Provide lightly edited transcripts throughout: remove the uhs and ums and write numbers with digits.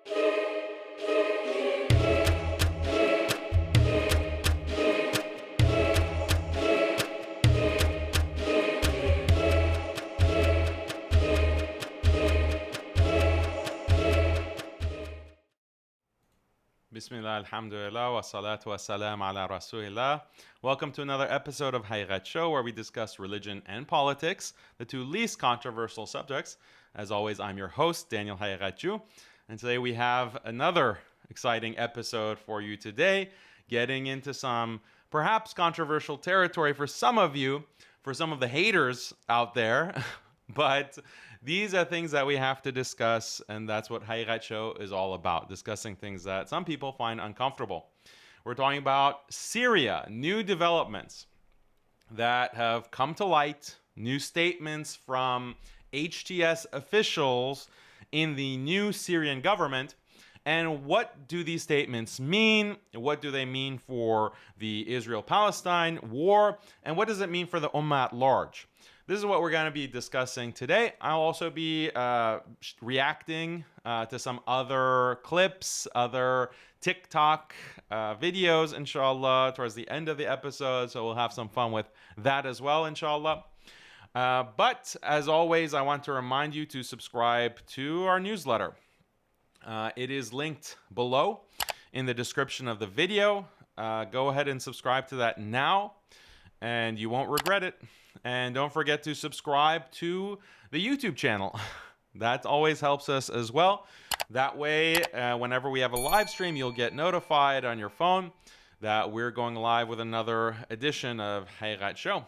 Bismillah, alhamdulillah, wa salatu wa salam ala rasulillah. Welcome to another episode of Haqiqatjou, where we discuss religion and politics, the two least controversial subjects. As always, I'm your host, Daniel Haqiqatjou, and today we have another exciting episode for you today, getting into some perhaps controversial territory for some of you, for some of the haters out there. But these are things that we have to discuss, and that's what Haqiqatjou is all about, discussing things that some people find uncomfortable. We're talking about Syria, new developments that have come to light, new statements from HTS officials in the new Syrian government. And what do these statements mean? What do they mean for the Israel-Palestine war? And what does it mean for the Ummah at large? This is what we're going to be discussing today. I'll also be reacting to some other clips, other TikTok videos, inshallah, towards the end of the episode. So we'll have some fun with that as well, inshallah. But as always, I want to remind you to subscribe to our newsletter. It is linked below in the description of the video. Go ahead and subscribe to that now, and you won't regret it. And don't forget to subscribe to the YouTube channel. That always helps us as well. That way, whenever we have a live stream, you'll get notified on your phone that we're going live with another edition of Haqiqatjou.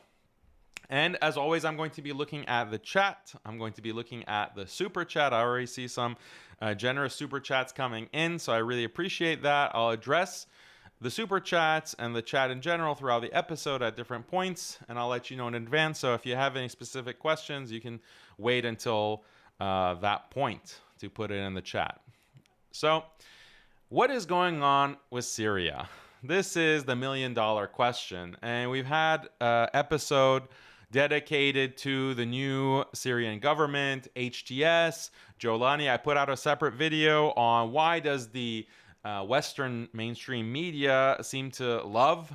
And as always, I'm going to be looking at the chat. I'm going to be looking at the super chat. I already see some generous super chats coming in, so I really appreciate that. I'll address the super chats and the chat in general throughout the episode at different points, and I'll let you know in advance. So if you have any specific questions, you can wait until that point to put it in the chat. So what is going on with Syria? This is the million-dollar question, and we've had an episode dedicated to the new Syrian government, HTS, Jolani. I put out a separate video on why does the Western mainstream media seem to love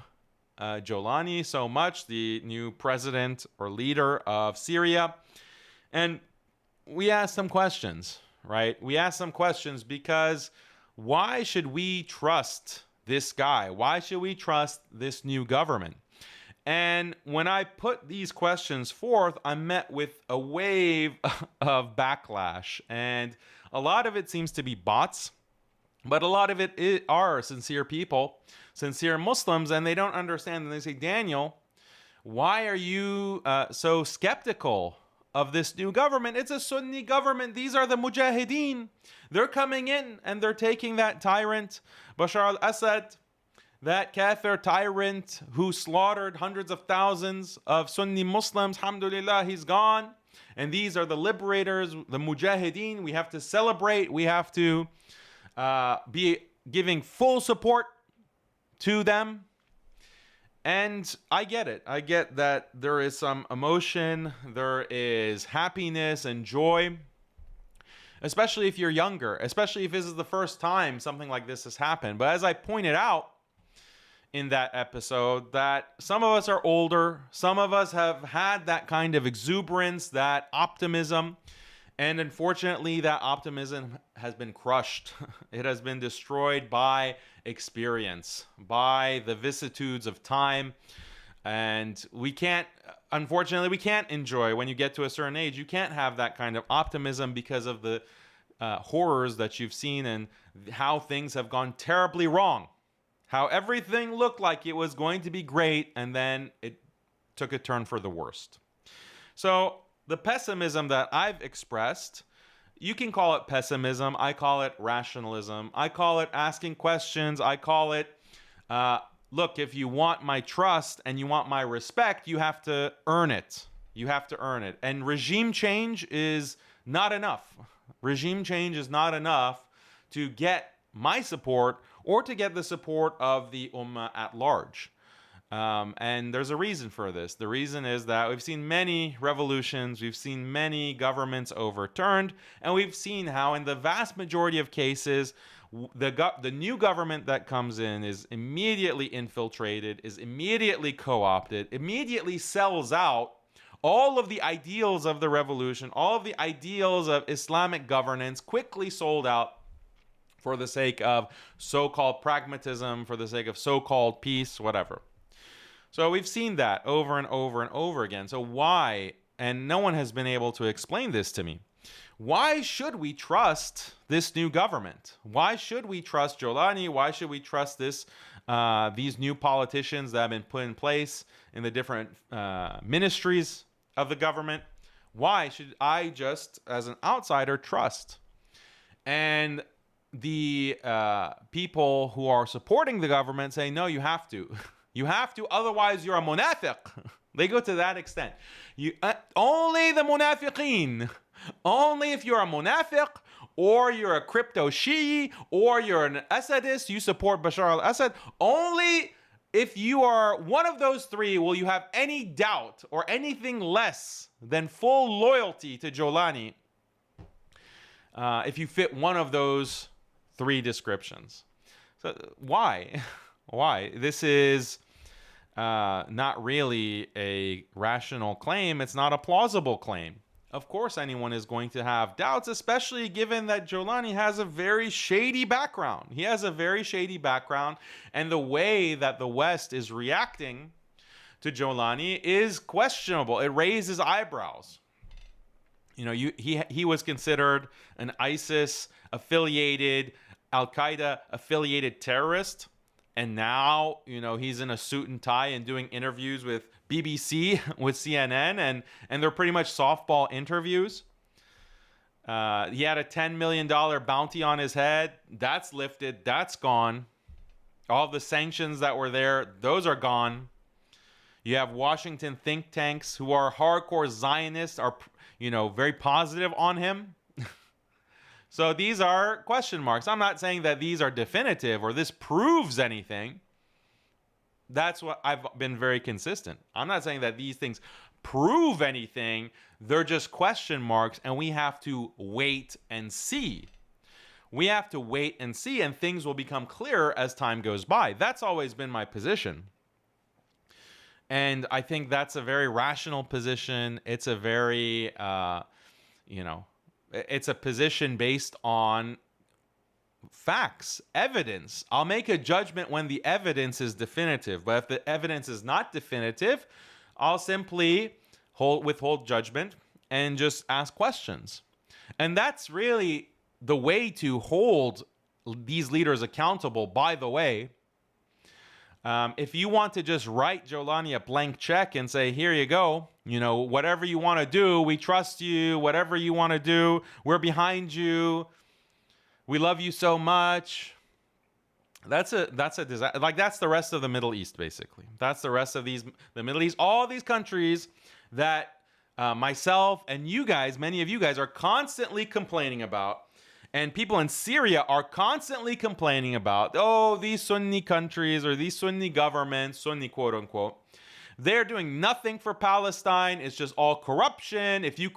Jolani so much, the new president or leader of Syria. And we asked some questions, right? We asked some questions because why should we trust this guy? Why should we trust this new government? And when I put these questions forth, I'm met with a wave of backlash. And a lot of it seems to be bots. But a lot of it are sincere people, sincere Muslims, and they don't understand. And they say, Daniel, why are you so skeptical of this new government? It's a Sunni government. These are the Mujahideen. They're coming in and they're taking that tyrant, Bashar al-Assad, that kafir tyrant who slaughtered hundreds of thousands of Sunni Muslims. Alhamdulillah, he's gone. And these are the liberators, the Mujahideen. We have to celebrate. We have to be giving full support to them. And I get it. I get that there is some emotion, there is happiness and joy, especially if you're younger, especially if this is the first time something like this has happened. But as I pointed out in that episode, that some of us are older, some of us have had that kind of exuberance, that optimism. And unfortunately, that optimism has been crushed. It has been destroyed by experience, by the vicissitudes of time. And unfortunately, we can't enjoy, when you get to a certain age, you can't have that kind of optimism because of the horrors that you've seen and how things have gone terribly wrong. How everything looked like it was going to be great, and then it took a turn for the worst. So the pessimism that I've expressed, you can call it pessimism. I call it rationalism. I call it asking questions. I call it, look, if you want my trust and you want my respect, you have to earn it. You have to earn it. And regime change is not enough. Regime change is not enough to get my support or to get the support of the Ummah at large. And there's a reason for this. The reason is that we've seen many revolutions, we've seen many governments overturned, and we've seen how in the vast majority of cases, the new government that comes in is immediately infiltrated, is immediately co-opted, immediately sells out all of the ideals of the revolution, all of the ideals of Islamic governance, quickly sold out for the sake of so-called pragmatism, for the sake of so-called peace, whatever. So we've seen that over and over and over again. So why, and no one has been able to explain this to me, why should we trust this new government? Why should we trust Jolani? Why should we trust these new politicians that have been put in place in the different ministries of the government? Why should I just, as an outsider, trust? And the people who are supporting the government say, no, you have to. You have to, otherwise you're a munafiq. They go to that extent. Only the munafiqeen. Only if you're a munafiq, or you're a crypto Shi'i, or you're an Assadist, you support Bashar al-Assad. Only if you are one of those three will you have any doubt or anything less than full loyalty to Jolani if you fit one of those three descriptions. So why? Why? This is not really a rational claim. It's not a plausible claim. Of course, anyone is going to have doubts, especially given that Jolani has a very shady background. He has a very shady background, and the way that the West is reacting to Jolani is questionable. It raises eyebrows. You know, he was considered an ISIS-affiliated, Al-Qaeda-affiliated terrorist. And now, you know, he's in a suit and tie and doing interviews with BBC, with CNN, and they're pretty much softball interviews. He had a $10 million bounty on his head. That's lifted. That's gone. All the sanctions that were there, those are gone. You have Washington think tanks who are hardcore Zionists, are, you know, very positive on him. So these are question marks. I'm not saying that these are definitive or this proves anything. That's what I've been very consistent. I'm not saying that these things prove anything. They're just question marks, and we have to wait and see. We have to wait and see, and things will become clearer as time goes by. That's always been my position. And I think that's a very rational position. It's a very, it's a position based on facts, evidence. I'll make a judgment when the evidence is definitive, but if the evidence is not definitive, I'll simply withhold judgment and just ask questions. And that's really the way to hold these leaders accountable, by the way. If you want to just write Jolani a blank check and say, here you go, you know, whatever you want to do, we trust you, whatever you want to do, we're behind you, we love you so much. That's a disaster. Like, that's the rest of the Middle East, basically. That's the rest of the Middle East, all these countries that myself and you guys, many of you guys, are constantly complaining about. And people in Syria are constantly complaining about, oh, these Sunni countries or these Sunni governments, Sunni quote unquote, they're doing nothing for Palestine. It's just all corruption. If you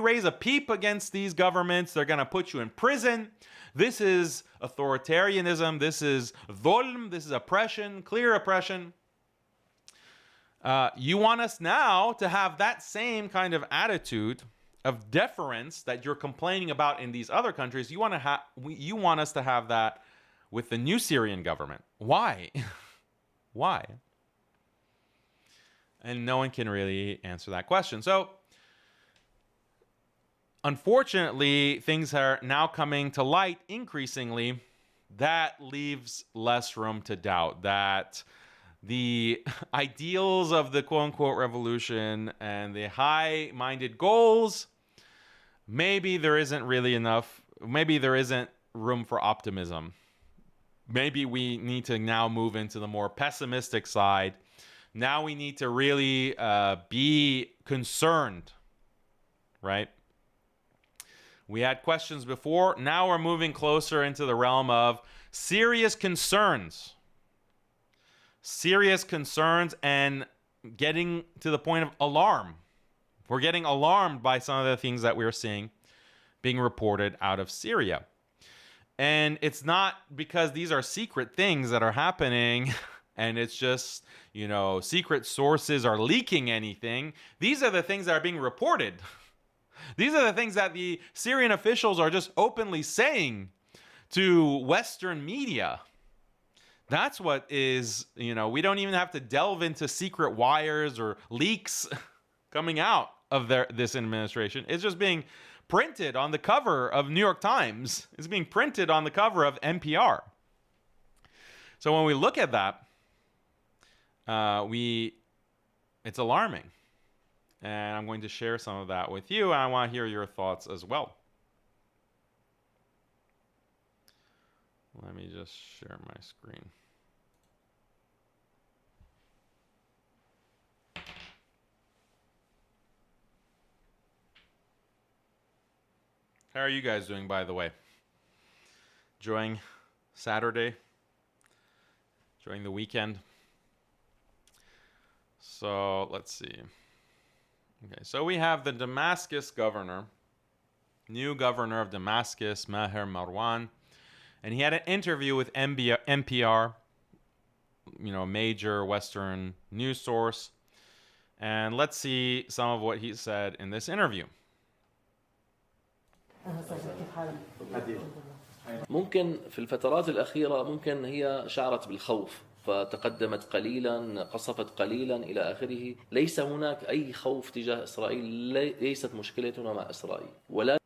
raise a peep against these governments, they're going to put you in prison. This is authoritarianism. This is dhulm. This is oppression, clear oppression. You want us now to have that same kind of attitude of deference that you're complaining about in these other countries. You want us to have that with the new Syrian government. Why? Why? And no one can really answer that question. So, unfortunately, things are now coming to light increasingly. That leaves less room to doubt that the ideals of the quote-unquote revolution and the high-minded goals, maybe there isn't room for optimism. Maybe we need to now move into the more pessimistic side. Now we need to really be concerned, right? We had questions before. Now we're moving closer into the realm of serious concerns. serious concerns and getting to the point of alarm. We're getting alarmed by some of the things that we're seeing being reported out of Syria. And it's not because these are secret things that are happening and it's just, secret sources are leaking anything. These are the things that are being reported. These are the things that the Syrian officials are just openly saying to Western media. That's what is, we don't even have to delve into secret wires or leaks coming out of this administration. It's just being printed on the cover of New York Times. It's being printed on the cover of NPR. So when we look at that, it's alarming. And I'm going to share some of that with you, and I want to hear your thoughts as well. Let me just share my screen. How are you guys doing, by the way? Enjoying Saturday? Enjoying the weekend? So let's see. Okay, so we have the Damascus governor, new governor of Damascus, Maher Marwan, and he had an interview with NPR, a major Western news source. And let's see some of what he said in this interview. ممكن في الفترات الأخيرة ممكن هي شعرت بالخوف فتقدمت قليلا قصفت قليلا إلى آخره. ليس هناك أي خوف تجاه إسرائيل. ليست مشكلتنا مع إسرائيل ولا.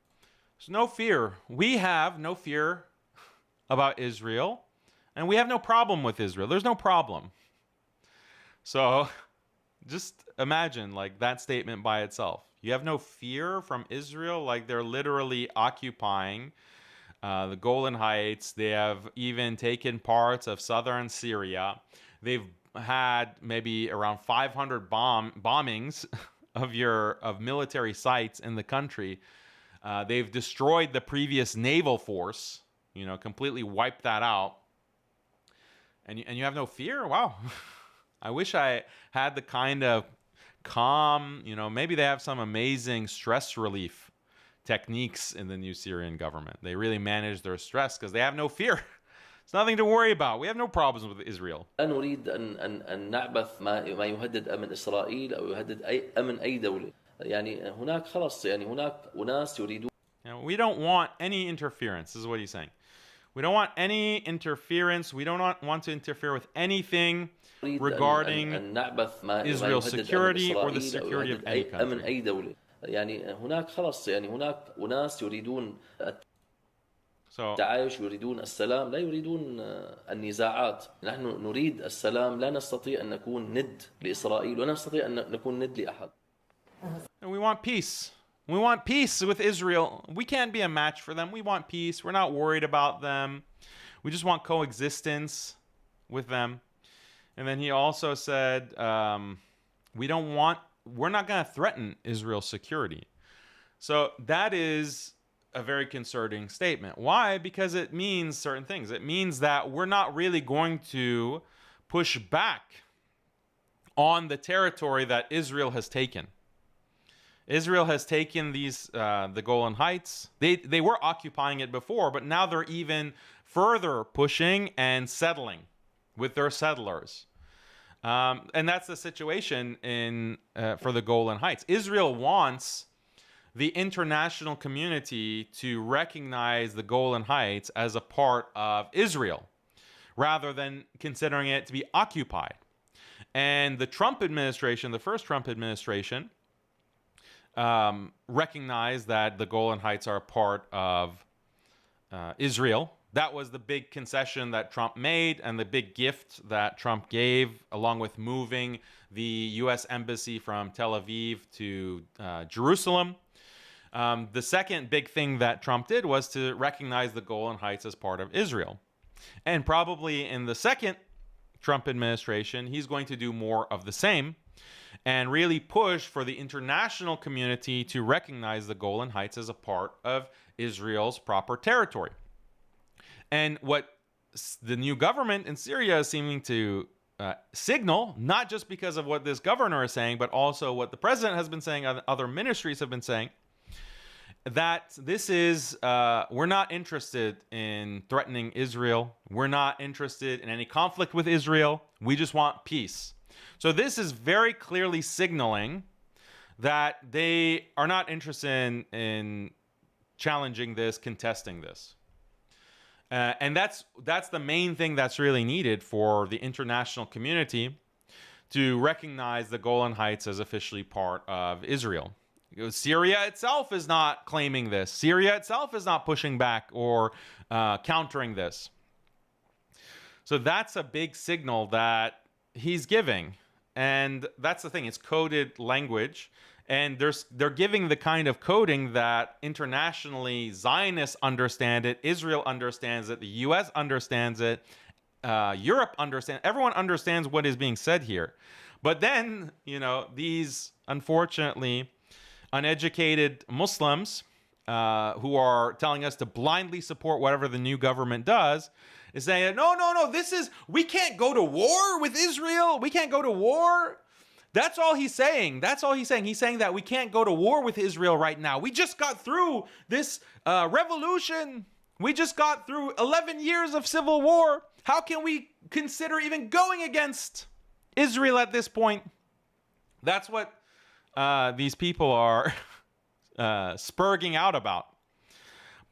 There's no fear. We have no fear about Israel, and we have no problem with Israel. There's no problem. So just imagine that statement by itself. You have no fear from Israel, they're literally occupying the Golan Heights. They have even taken parts of southern Syria. They've had maybe around 500 bombings of military sites in the country. They've destroyed the previous naval force, completely wiped that out. And you have no fear? Wow. I wish I had the kind of calm, maybe they have some amazing stress relief techniques in the new Syrian government. They really manage their stress because they have no fear. It's nothing to worry about. We have no problems with Israel. لا نريد أن نعبث ما يهدد أمن إسرائيل أو يهدد أمن أي دولة. يعني هناك خلاص هناك أناس يريدون. We don't want any interference. This is what he's saying. We don't want any interference. We don't want to interfere with anything regarding Israel's security or the security of any country. يعني هناك خلاص هناك أناس يريدون التعايش يريدون السلام لا يريدون النزاعات. نحن نريد السلام. لا نستطيع أن نكون ند لإسرائيل ولا نستطيع أن نكون ند لأحد. And we want peace. We want peace with Israel. We can't be a match for them. We want peace. We're not worried about them. We just want coexistence with them. And then he also said, we're not going to threaten Israel's security. So that is a very concerning statement. Why? Because it means certain things. It means that we're not really going to push back on the territory that Israel has taken. Israel has taken the Golan Heights. They were occupying it before, but now they're even further pushing and settling with their settlers. And that's the situation for the Golan Heights. Israel wants the international community to recognize the Golan Heights as a part of Israel, rather than considering it to be occupied. And the Trump administration, the first Trump administration, recognized that the Golan Heights are a part of Israel. That was the big concession that Trump made and the big gift that Trump gave, along with moving the U.S. embassy from Tel Aviv to Jerusalem. The second big thing that Trump did was to recognize the Golan Heights as part of Israel. And probably in the second Trump administration, he's going to do more of the same and really push for the international community to recognize the Golan Heights as a part of Israel's proper territory. And what the new government in Syria is seeming to signal, not just because of what this governor is saying, but also what the president has been saying, other ministries have been saying, that this is, we're not interested in threatening Israel. We're not interested in any conflict with Israel. We just want peace. So this is very clearly signaling that they are not interested in challenging this, contesting this. And that's the main thing that's really needed for the international community to recognize the Golan Heights as officially part of Israel. Syria itself is not claiming this. Syria itself is not pushing back or countering this. So that's a big signal that he's giving. And that's the thing. It's coded language. And they're giving the kind of coding that internationally Zionists understand it, Israel understands it, the U.S. understands it, Europe understands. Everyone understands what is being said here. But then, these unfortunately uneducated Muslims who are telling us to blindly support whatever the new government does is saying, no, we can't go to war with Israel. We can't go to war. That's all he's saying. He's saying that we can't go to war with Israel right now. We just got through this revolution. We just got through 11 years of civil war. How can we consider even going against Israel at this point? That's what these people are spurging out about.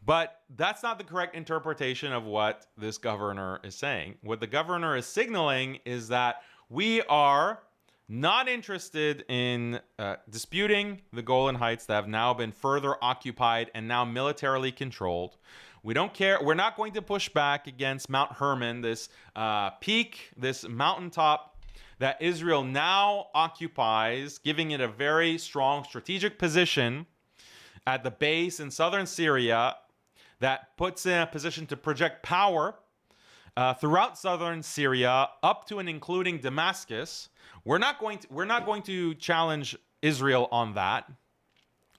But that's not the correct interpretation of what this governor is saying. What the governor is signaling is that we are not interested in disputing the Golan Heights that have now been further occupied and now militarily controlled. We don't care. We're not going to push back against Mount Hermon, this peak, this mountaintop that Israel now occupies, giving it a very strong strategic position at the base in southern Syria that puts it in a position to project power throughout southern Syria up to and including Damascus. We're not going to challenge Israel on that.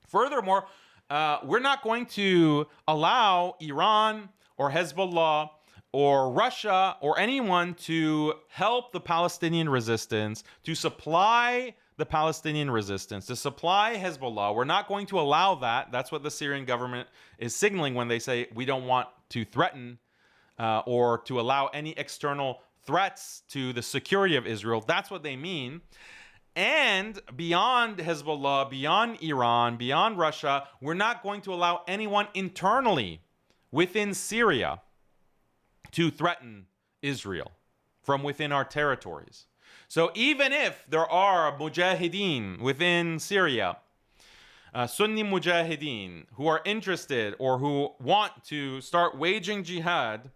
Furthermore, we're not going to allow Iran or Hezbollah or Russia or anyone to help the Palestinian resistance, to supply the Palestinian resistance, to supply Hezbollah. We're not going to allow that. That's what the Syrian government is signaling when they say we don't want to threaten or to allow any external threats to the security of Israel. That's what they mean. And beyond Hezbollah, beyond Iran, beyond Russia, we're not going to allow anyone internally within Syria to threaten Israel from within our territories. So even if there are mujahideen within Syria, Sunni mujahideen who are interested or who want to start waging jihad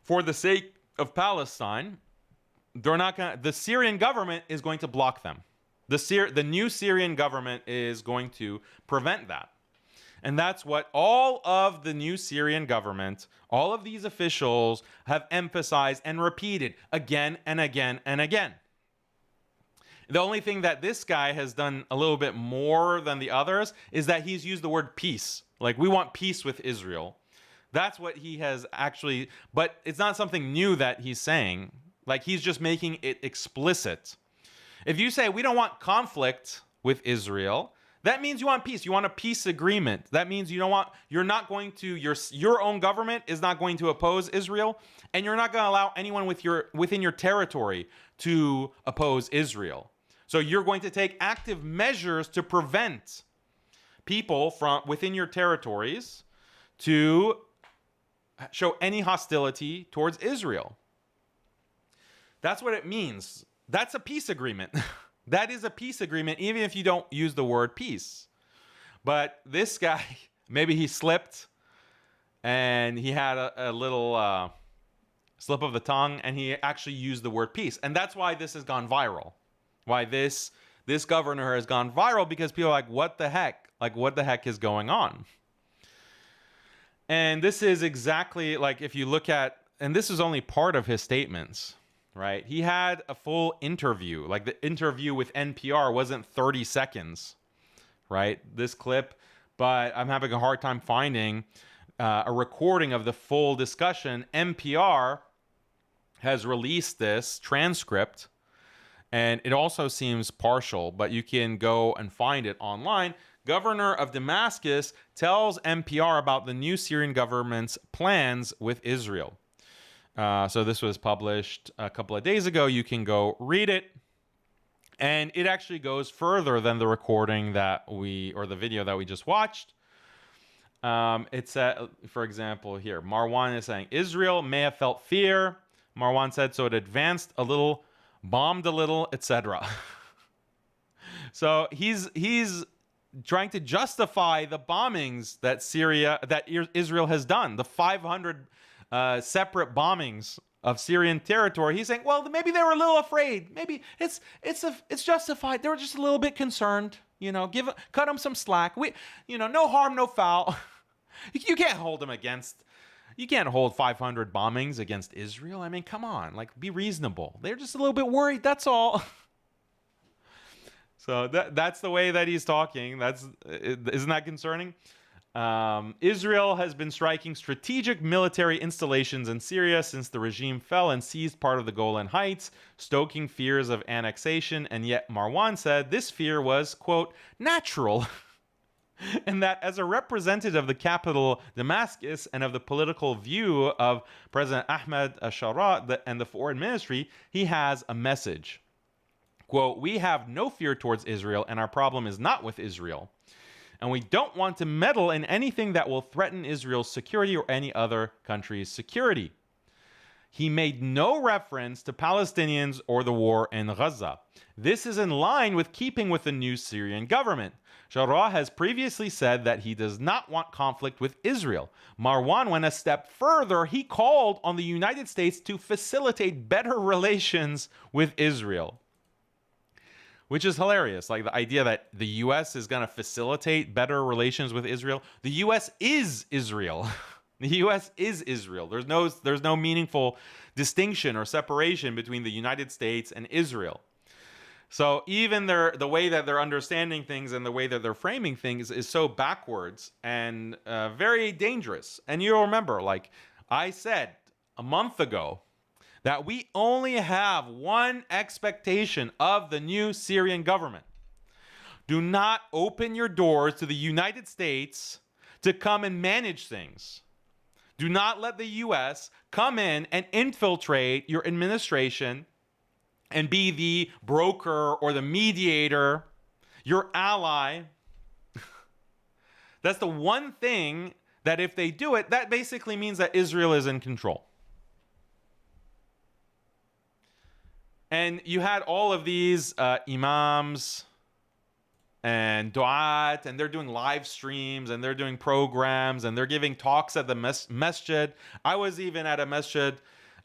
for the sake of Palestine, the Syrian government is going to block them. The new Syrian government is going to prevent that. And that's what all of the new Syrian government, all of these officials have emphasized and repeated again and again and again. The only thing that this guy has done a little bit more than the others is that he's used the word peace. Like, we want peace with Israel. That's what he has actually, but it's not something new that he's saying. Like, he's just making it explicit. If you say we don't want conflict with Israel, that means you want peace. You want a peace agreement. That means your own government is not going to oppose Israel, and you're not going to allow anyone within your territory to oppose Israel. So you're going to take active measures to prevent people from within your territories to show any hostility towards Israel. That's what it means. That's a peace agreement. That is a peace agreement, even if you don't use the word peace. But this guy, maybe he slipped and he had a little slip of the tongue, and he actually used the word peace. And that's why this has gone viral. Why this governor has gone viral, because people are like, what the heck? Like, what the heck is going on? And this is exactly like, if you look at, and this is only part of his statements, right? He had a full interview. Like, the interview with NPR wasn't 30 seconds, right? This clip, but I'm having a hard time finding a recording of the full discussion. NPR has released this transcript and it also seems partial, but you can go and find it online. Governor of Damascus tells NPR about the new Syrian government's plans with Israel. So this was published a couple of days ago. You can go read it. And it actually goes further than the recording or the video that we just watched. It said, for example, here, Marwan is saying, Israel may have felt fear. Marwan said, so it advanced a little, bombed a little, etc. So he's trying to justify the bombings that Israel has done, the 500 separate bombings of Syrian territory. He's saying, well, maybe they were a little afraid. Maybe it's justified. They were just a little bit concerned. Cut them some slack. No harm, no foul. You can't hold them against. You can't hold 500 bombings against Israel. I mean, come on, be reasonable. They're just a little bit worried. That's all. So that's the way that he's talking. Isn't that concerning? Israel has been striking strategic military installations in Syria since the regime fell and seized part of the Golan Heights, stoking fears of annexation. And yet Marwan said this fear was, quote, natural. And that as a representative of the capital, Damascus, and of the political view of President Ahmed al-Sharaa and the foreign ministry, he has a message. Quote, we have no fear towards Israel, and our problem is not with Israel. And we don't want to meddle in anything that will threaten Israel's security or any other country's security. He made no reference to Palestinians or the war in Gaza. This is in line with keeping with the new Syrian government. Sharaa has previously said that he does not want conflict with Israel. Marwan went a step further. He called on the United States to facilitate better relations with Israel. Which is hilarious. The idea that the U.S. is going to facilitate better relations with Israel. The U.S. is Israel. The U.S. is Israel. There's no meaningful distinction or separation between the United States and Israel. So even the way that they're understanding things and the way that they're framing things is so backwards and very dangerous. And you'll remember, I said a month ago, that we only have one expectation of the new Syrian government. Do not open your doors to the United States to come and manage things. Do not let the U.S. come in and infiltrate your administration and be the broker or the mediator, your ally. That's the one thing that if they do it, that basically means that Israel is in control. And you had all of these imams and du'at, and they're doing live streams, and they're doing programs, and they're giving talks at the masjid. I was even at a masjid,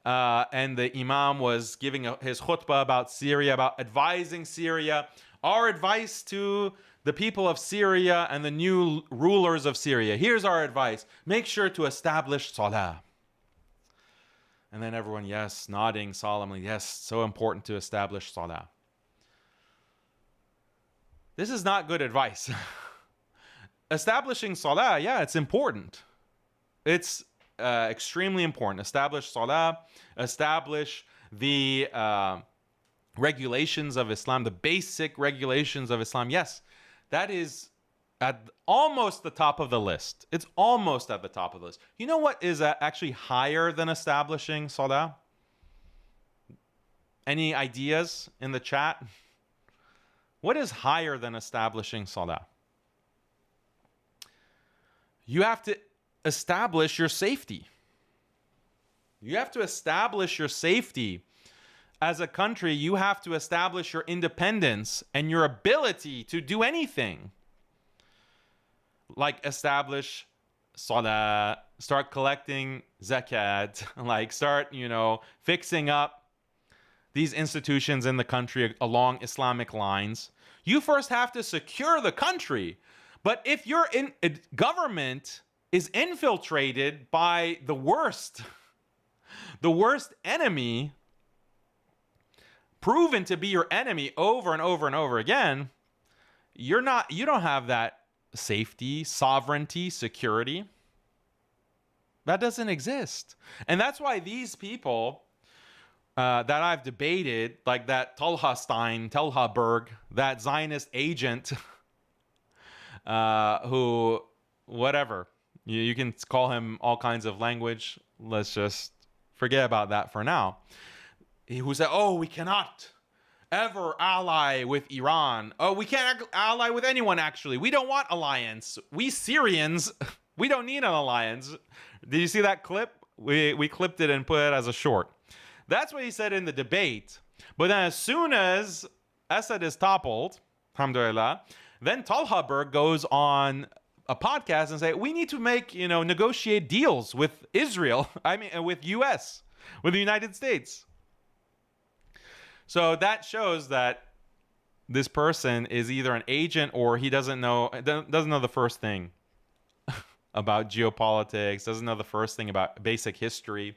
and the imam was giving his khutbah about Syria, about advising Syria. Our advice to the people of Syria and the new rulers of Syria. Here's our advice. Make sure to establish salah. And then everyone, yes, nodding solemnly. Yes, so important to establish salah. This is not good advice. Establishing salah, yeah, it's important. It's extremely important. Establish salah, establish the regulations of Islam, the basic regulations of Islam. Yes, that is at almost the top of the list. It's almost at the top of the list. You know what is actually higher than establishing salah? Any ideas in the chat? What is higher than establishing salah? You have to establish your safety. You have to establish your safety. As a country, you have to establish your independence and your ability to do anything. Like establish salah, start collecting zakat, start, fixing up these institutions in the country along Islamic lines. You first have to secure the country. But if your government is infiltrated by the worst enemy, proven to be your enemy over and over and over again, you don't have that safety, sovereignty, security. That doesn't exist. And that's why these people that I've debated, like that Talha Berg, that Zionist agent, who, whatever, you can call him all kinds of language. Let's just forget about that for now. Who said, oh, we cannot ever ally with Iran. Oh, we can't ally with anyone, actually. We don't want alliance. We Syrians, we don't need an alliance. Did you see that clip? We clipped it and put it as a short. That's what he said in the debate. But then as soon as Assad is toppled, alhamdulillah, then Talha Berg goes on a podcast and say, we need to make, negotiate deals with Israel. With US, with the United States. So that shows that this person is either an agent or he doesn't know the first thing about geopolitics, doesn't know the first thing about basic history.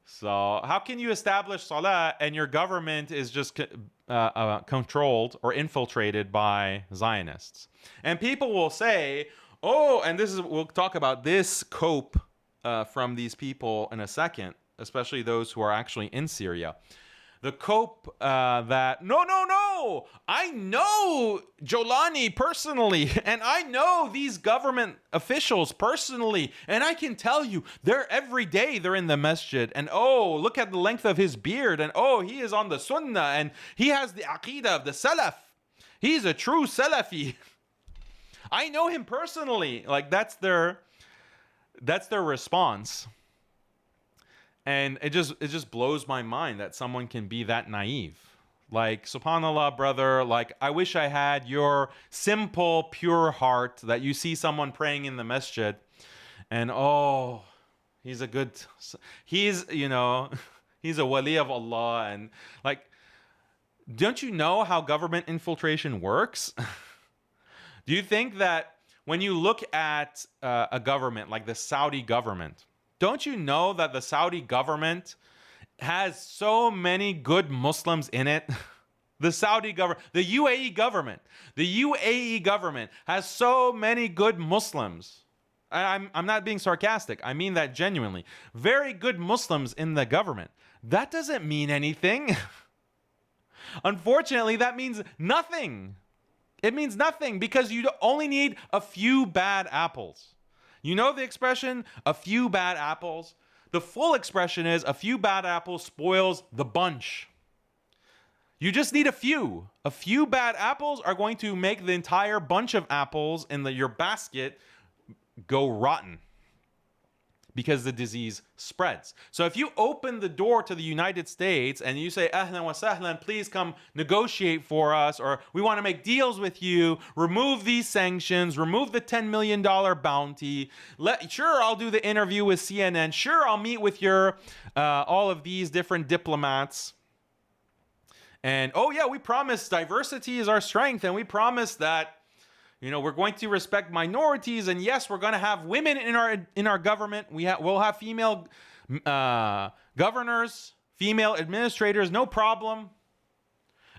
So how can you establish Salah and your government is just controlled or infiltrated by Zionists? And people will say, oh, and we'll talk about this cope from these people in a second, especially those who are actually in Syria. The cope that, no, I know Jolani personally, and I know these government officials personally, and I can tell you, every day they're in the masjid, and oh, look at the length of his beard, and oh, he is on the sunnah, and he has the aqidah of the salaf. He's a true salafi. I know him personally. Like, that's their response. And it just blows my mind that someone can be that naive. Like, subhanallah, brother, like, I wish I had your simple, pure heart that you see someone praying in the masjid and, oh, he's a wali of Allah. And like, don't you know how government infiltration works? Do you think that when you look at a government like the Saudi government, don't you know that the Saudi government has so many good Muslims in it? The Saudi government, the UAE government has so many good Muslims. I'm not being sarcastic. I mean that genuinely. Very good Muslims in the government. That doesn't mean anything. Unfortunately, that means nothing. It means nothing because you only need a few bad apples. You know the expression, a few bad apples? The full expression is, a few bad apples spoils the bunch. You just need a few. A few bad apples are going to make the entire bunch of apples in your basket go rotten because the disease spreads. So if you open the door to the United States and you say, ahlan wa sahlan, please come negotiate for us, or we want to make deals with you, remove these sanctions, remove the $10 million bounty, sure, I'll do the interview with CNN, sure, I'll meet with your all of these different diplomats. And, oh yeah, we promise diversity is our strength, and we promise that we're going to respect minorities, and yes, we're going to have women in our government. We'll have female governors, female administrators, no problem.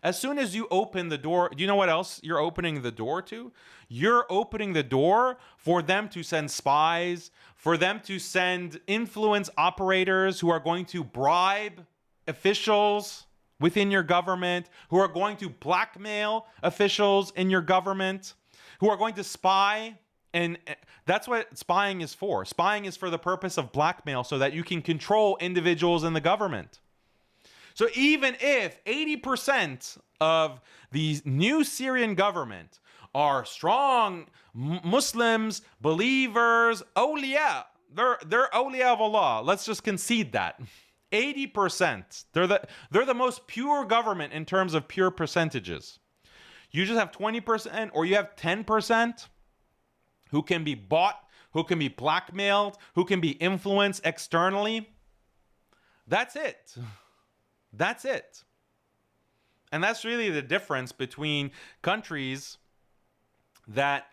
As soon as you open the door, do you know what else you're opening the door to? You're opening the door for them to send spies, for them to send influence operators who are going to bribe officials within your government, who are going to blackmail officials in your government, who are going to spy. And that's what spying is for. Spying is for the purpose of blackmail so that you can control individuals in the government. So even if 80% of the new Syrian government are strong Muslims, believers, awliya, they're awliya of Allah. Let's just concede that. 80%. They're the most pure government in terms of pure percentages. You just have 20% or you have 10% who can be bought, who can be blackmailed, who can be influenced externally. That's it. That's it. And that's really the difference between countries that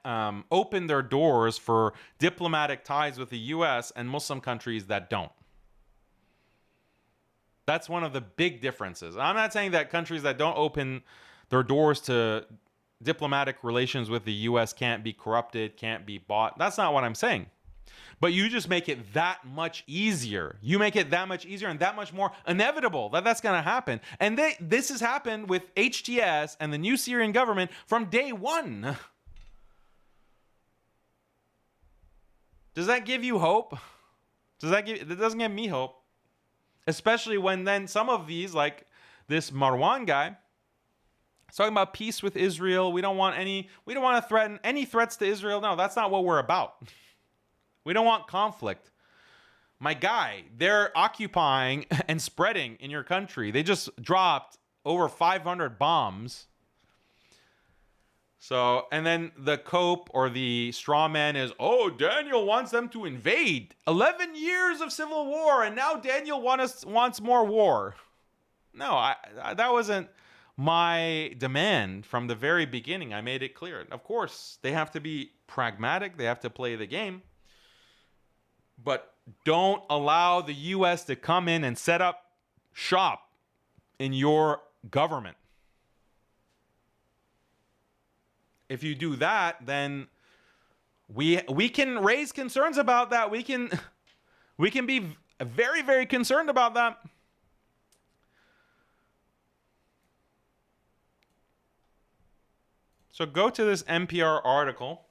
open their doors for diplomatic ties with the US and Muslim countries that don't. That's one of the big differences. I'm not saying that countries that don't open their doors to diplomatic relations with the US can't be corrupted, can't be bought. That's not what I'm saying. But you just make it that much easier. You make it that much easier and that much more inevitable that that's going to happen. And this has happened with HTS and the new Syrian government from day one. Does that give you hope? It doesn't give me hope. Especially when then some of these, like this Marwan guy, is talking about peace with Israel. We don't want to threaten any threats to Israel. No, that's not what we're about. We don't want conflict. My guy, they're occupying and spreading in your country. They just dropped over 500 bombs. So, and then the cope or the straw man is, oh, Daniel wants them to invade. 11 years of civil war, and now Daniel wants more war. No, that wasn't my demand from the very beginning. I made it clear. Of course, they have to be pragmatic. They have to play the game. But don't allow the U.S. to come in and set up shop in your government. If you do that, then we can raise concerns about that. We can be very, very concerned about that. So go to this NPR article.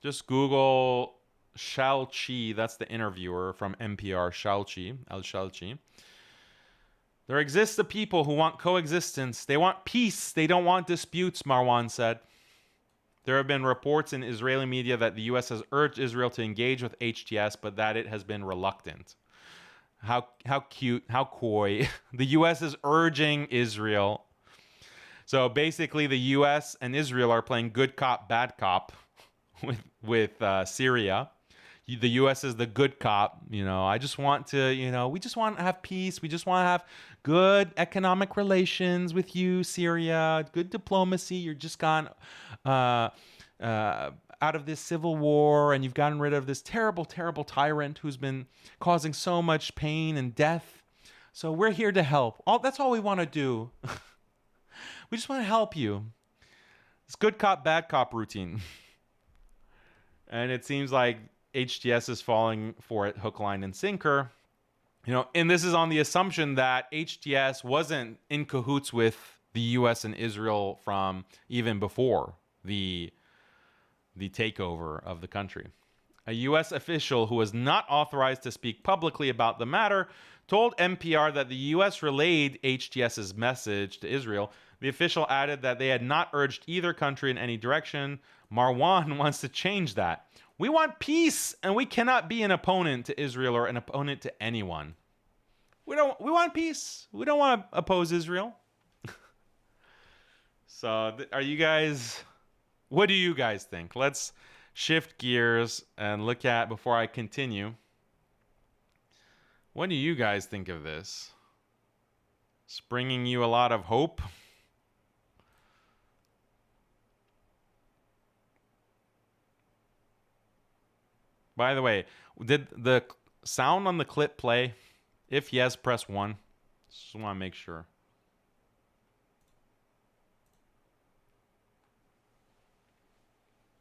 Just Google Shalchi. That's the interviewer from NPR, Shalchi, Al-Shalchi. There exists a people who want coexistence. They want peace. They don't want disputes, Marwan said. There have been reports in Israeli media that the U.S. has urged Israel to engage with HTS, but that it has been reluctant. How cute, how coy. The U.S. is urging Israel. So basically, the U.S. and Israel are playing good cop, bad cop with Syria. The U.S. is the good cop. I just want to, we just want to have peace. We just want to have good economic relations with you, Syria. Good diplomacy. You're just gone out of this civil war, and you've gotten rid of this terrible, terrible tyrant who's been causing so much pain and death. So we're here to help. That's all we want to do. We just want to help you. It's good cop, bad cop routine. And it seems like HTS is falling for it hook, line, and sinker. And this is on the assumption that HTS wasn't in cahoots with the U.S. and Israel from even before the takeover of the country. A U.S. official who was not authorized to speak publicly about the matter told NPR that the U.S. relayed HTS's message to Israel. The official added that they had not urged either country in any direction. Marwan wants to change that. We want peace, and we cannot be an opponent to Israel or an opponent to anyone. We want peace. We don't want to oppose Israel. So, what do you guys think? Let's shift gears and look at, before I continue, what do you guys think of this? It's bringing you a lot of hope. By the way, did the sound on the clip play? If yes, press 1. Just want to make sure.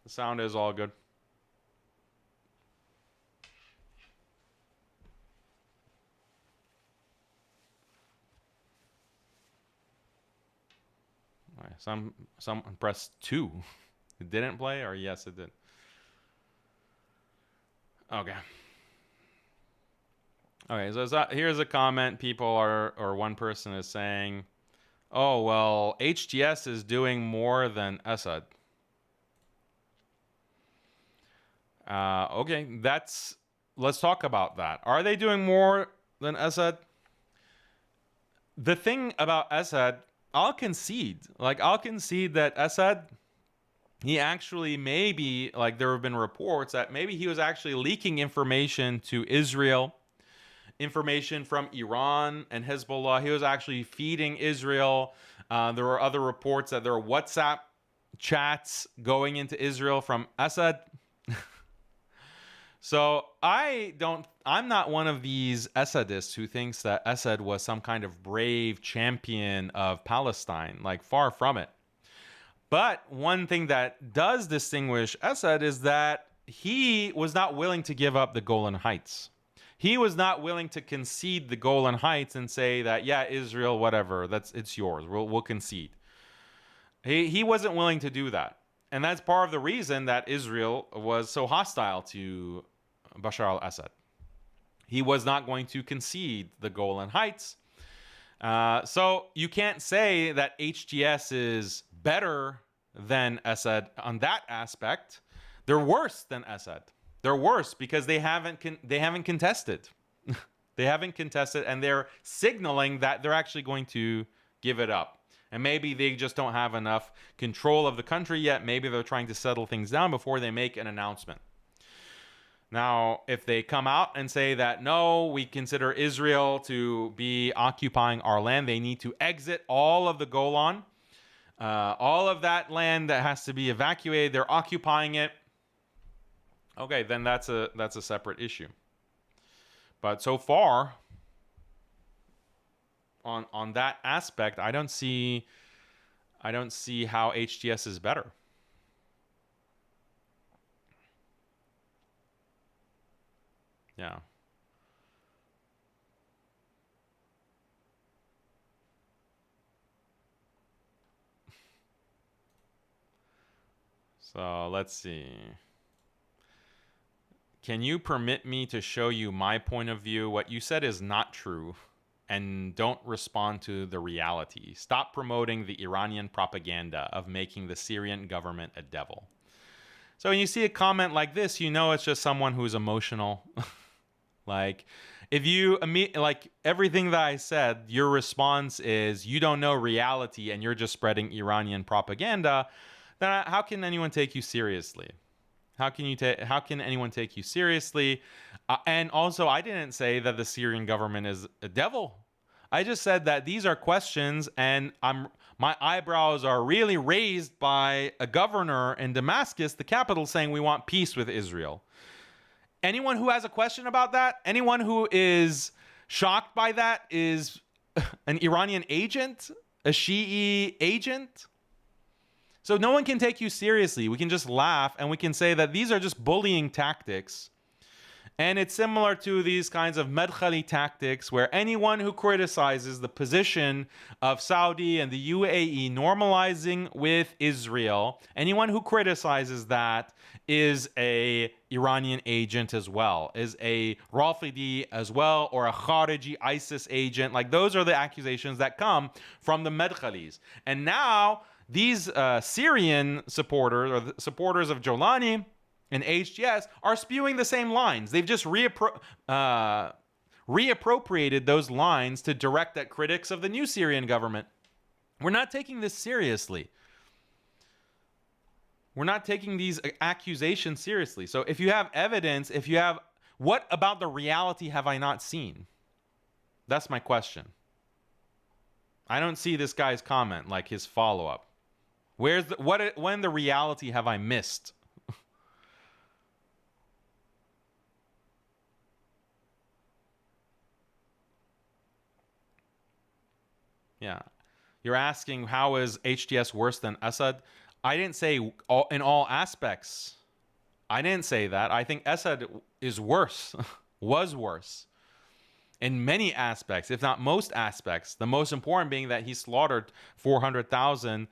The sound is all good. All right, some press 2. It didn't play, or yes, it did. Okay. So here's a comment. Or one person is saying, oh, well, HTS is doing more than Assad. Okay, let's talk about that. Are they doing more than Assad? The thing about Assad, I'll concede that Assad, he actually maybe, there have been reports that maybe he was actually leaking information to Israel, information from Iran and Hezbollah. He was actually feeding Israel. There were other reports that there were WhatsApp chats going into Israel from Assad. So I'm not one of these Assadists who thinks that Assad was some kind of brave champion of Palestine, far from it. But one thing that does distinguish Assad is that he was not willing to give up the Golan Heights. He was not willing to concede the Golan Heights and say that, yeah, Israel, whatever, it's yours. We'll concede. He wasn't willing to do that. And that's part of the reason that Israel was so hostile to Bashar al-Assad. He was not going to concede the Golan Heights. So you can't say that HTS is better than Assad on that aspect. They're worse than Assad. They're worse because they haven't contested. They haven't contested, and they're signaling that they're actually going to give it up. And maybe they just don't have enough control of the country yet. Maybe they're trying to settle things down before they make an announcement. Now, if they come out and say that, no, we consider Israel to be occupying our land, they need to exit all of the Golan, all of that land that has to be evacuated, they're occupying it. Okay, then that's a separate issue. But so far, on that aspect, I don't see how HTS is better. Yeah. So let's see. Can you permit me to show you my point of view? What you said is not true, and don't respond to the reality. Stop promoting the Iranian propaganda of making the Syrian government a devil. So when you see a comment like this, you know it's just someone who's emotional. Like, if you, like everything that I said, your response is you don't know reality and you're just spreading Iranian propaganda, then how can anyone take you seriously? How can anyone take you seriously? And also, I didn't say that the Syrian government is a devil. I just said that these are questions, and my eyebrows are really raised by a governor in Damascus, the capital, saying we want peace with Israel. Anyone who has a question about that, anyone who is shocked by that is an Iranian agent, a Shi'i agent. So no one can take you seriously. We can just laugh and we can say that these are just bullying tactics. And it's similar to these kinds of Madkhali tactics where anyone who criticizes the position of Saudi and the UAE normalizing with Israel, anyone who criticizes that is a Iranian agent as well, is a Rafidi as well, or a Khariji ISIS agent. Like, those are the accusations that come from the Madkhalis. And now these Syrian supporters, or the supporters of Jolani and HTS, are spewing the same lines. They've just reappropriated those lines to direct at critics of the new Syrian government. We're not taking this seriously. We're not taking these accusations seriously. So if you have evidence, what about the reality have I not seen? That's my question. I don't see this guy's comment, like his follow-up. When the reality have I missed? Yeah. You're asking how is HTS worse than Assad? I didn't say in all aspects. I didn't say that. I think Assad is worse, was worse in many aspects, if not most aspects. The most important being that he slaughtered 400,000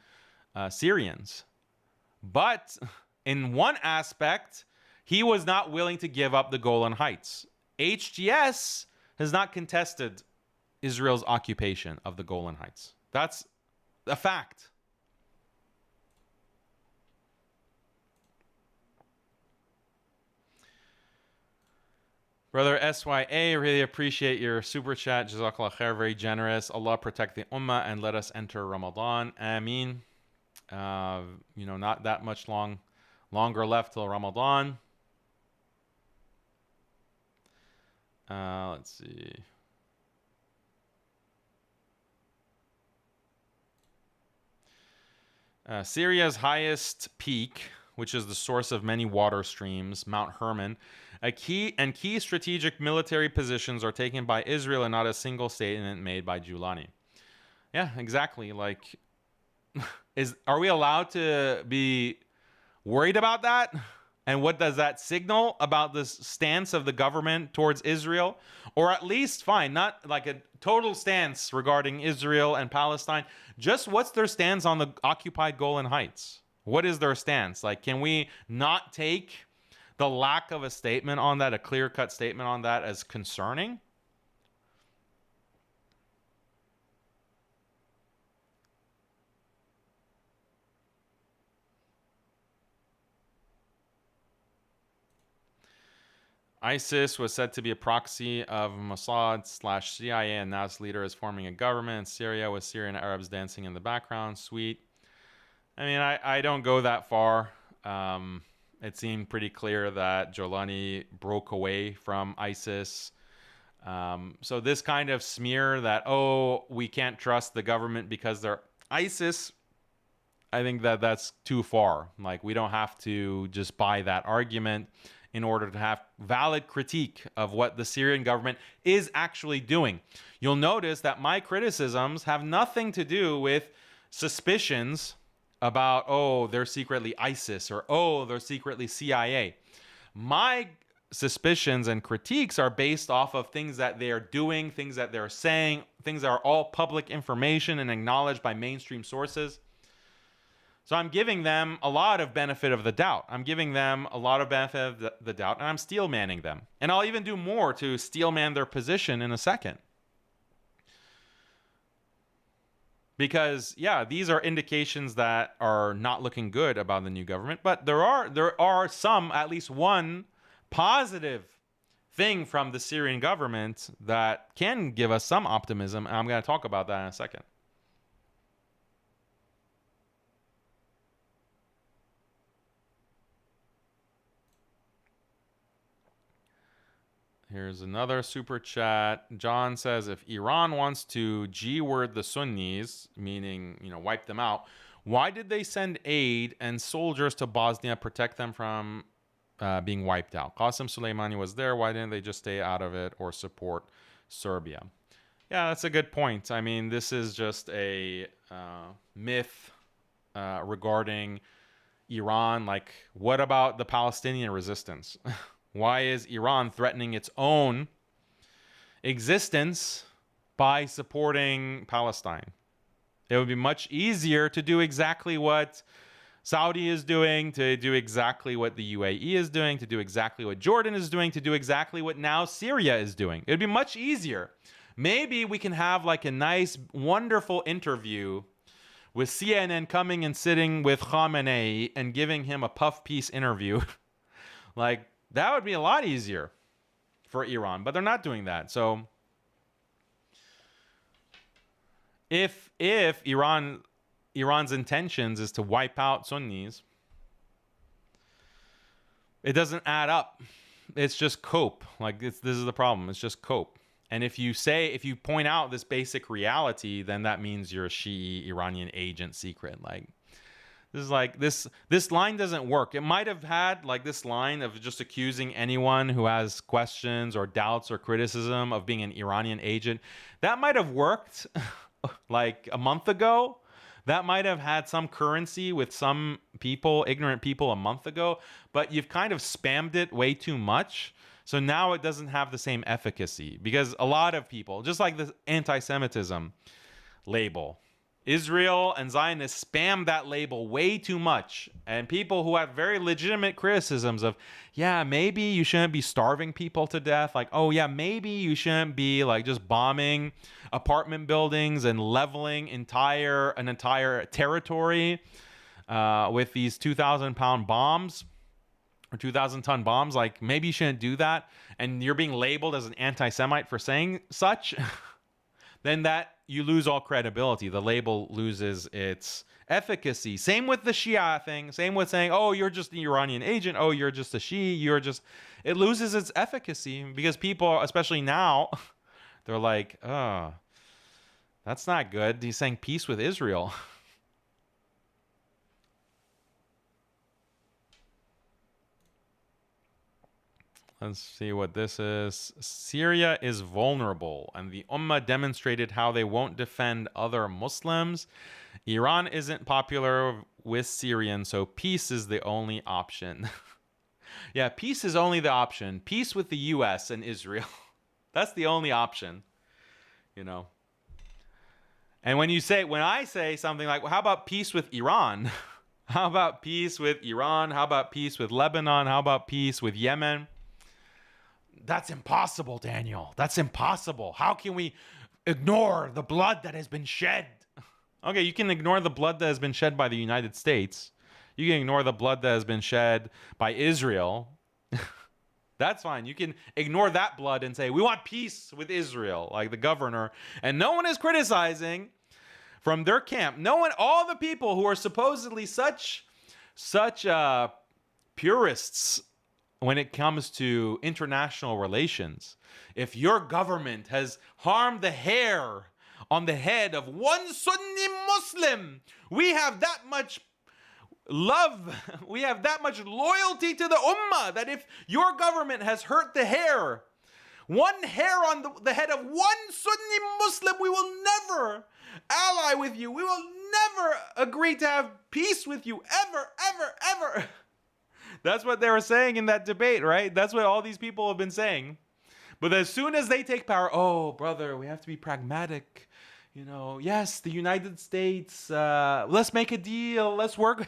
Syrians. But in one aspect, he was not willing to give up the Golan Heights. HTS has not contested Israel's occupation of the Golan Heights. That's a fact. Brother SYA, really appreciate your super chat. Jazakallah khair, very generous. Allah protect the ummah and let us enter Ramadan. Ameen. Not that much longer left till Ramadan. Let's see. Syria's highest peak, which is the source of many water streams, Mount Hermon, key strategic military positions are taken by Israel and not a single statement made by Julani. Yeah, exactly. Like, are we allowed to be worried about that? And what does that signal about the stance of the government towards Israel? Or at least, fine, not like a total stance regarding Israel and Palestine. Just what's their stance on the occupied Golan Heights? What is their stance? Like, can we not take the lack of a statement on that, a clear-cut statement on that, as concerning? ISIS was said to be a proxy of Mossad/CIA, and now its leader is forming a government in Syria with Syrian Arabs dancing in the background. Sweet. I mean, I don't go that far. It seemed pretty clear that Jolani broke away from ISIS. So this kind of smear that, oh, we can't trust the government because they're ISIS, I think that that's too far. Like, we don't have to just buy that argument in order to have valid critique of what the Syrian government is actually doing. You'll notice that my criticisms have nothing to do with suspicions about, oh, they're secretly ISIS, or, oh, they're secretly CIA. My suspicions and critiques are based off of things that they're doing, things that they're saying, things that are all public information and acknowledged by mainstream sources. So I'm giving them a lot of benefit of the doubt. I'm giving them a lot of benefit of the doubt, and I'm steel manning them. And I'll even do more to steel man their position in a second. Because, yeah, these are indications that are not looking good about the new government. But there are some, at least one positive thing from the Syrian government that can give us some optimism. And I'm going to talk about that in a second. Here's another super chat. John says, if Iran wants to G-word the Sunnis, meaning, wipe them out, why did they send aid and soldiers to Bosnia, protect them from being wiped out? Qasem Soleimani was there. Why didn't they just stay out of it or support Serbia? Yeah, that's a good point. I mean, this is just a myth regarding Iran. Like, what about the Palestinian resistance? Why is Iran threatening its own existence by supporting Palestine? It would be much easier to do exactly what Saudi is doing, to do exactly what the UAE is doing, to do exactly what Jordan is doing, to do exactly what now Syria is doing. It would be much easier. Maybe we can have like a nice, wonderful interview with CNN coming and sitting with Khamenei and giving him a puff piece interview. Like, that would be a lot easier for Iran, but they're not doing that. So if Iran's intentions is to wipe out Sunnis, it doesn't add up. It's just cope. Like, this is the problem. It's just cope. And if you point out this basic reality, then that means you're a Shi'i Iranian agent secret. Like, this line doesn't work. It might have had like this line of just accusing anyone who has questions or doubts or criticism of being an Iranian agent. That might have worked like a month ago. That might have had some currency with some people, ignorant people, a month ago. But you've kind of spammed it way too much. So now it doesn't have the same efficacy, because a lot of people, just like the anti-Semitism label, Israel and Zionists spam that label way too much. And people who have very legitimate criticisms of, yeah, maybe you shouldn't be starving people to death. Like, oh, yeah, maybe you shouldn't be like just bombing apartment buildings and leveling an entire territory with these 2,000-pound bombs or 2,000-ton bombs. Like, maybe you shouldn't do that. And you're being labeled as an anti-Semite for saying such. Then that you lose all credibility. The label loses its efficacy. Same with the Shia thing. Same with saying, oh, you're just an Iranian agent. Oh, you're just a Shi'i. It loses its efficacy because people, especially now, they're like, oh, that's not good. He's saying peace with Israel. Let's see what this is. Syria is vulnerable, and the Ummah demonstrated how they won't defend other Muslims. Iran isn't popular with Syrians, so peace is the only option. Yeah, peace is only the option. Peace with the US and Israel. That's the only option, you know. And when I say something like, well, how about peace with Iran? How about peace with Iran? How about peace with Lebanon? How about peace with Yemen? That's impossible, Daniel. That's impossible. How can we ignore the blood that has been shed? Okay, you can ignore the blood that has been shed by the United States. You can ignore the blood that has been shed by Israel. That's fine. You can ignore that blood and say, we want peace with Israel, like the governor. And no one is criticizing from their camp. No one, all the people who are supposedly such purists when it comes to international relations. If your government has harmed the hair on the head of one Sunni Muslim, we have that much love, we have that much loyalty to the ummah that if your government has hurt the hair, one hair on the head of one Sunni Muslim, we will never ally with you. We will never agree to have peace with you, ever, ever, ever. That's what they were saying in that debate, right? That's what all these people have been saying. But as soon as they take power, oh, brother, we have to be pragmatic. You know, yes, the United States, let's make a deal, let's work.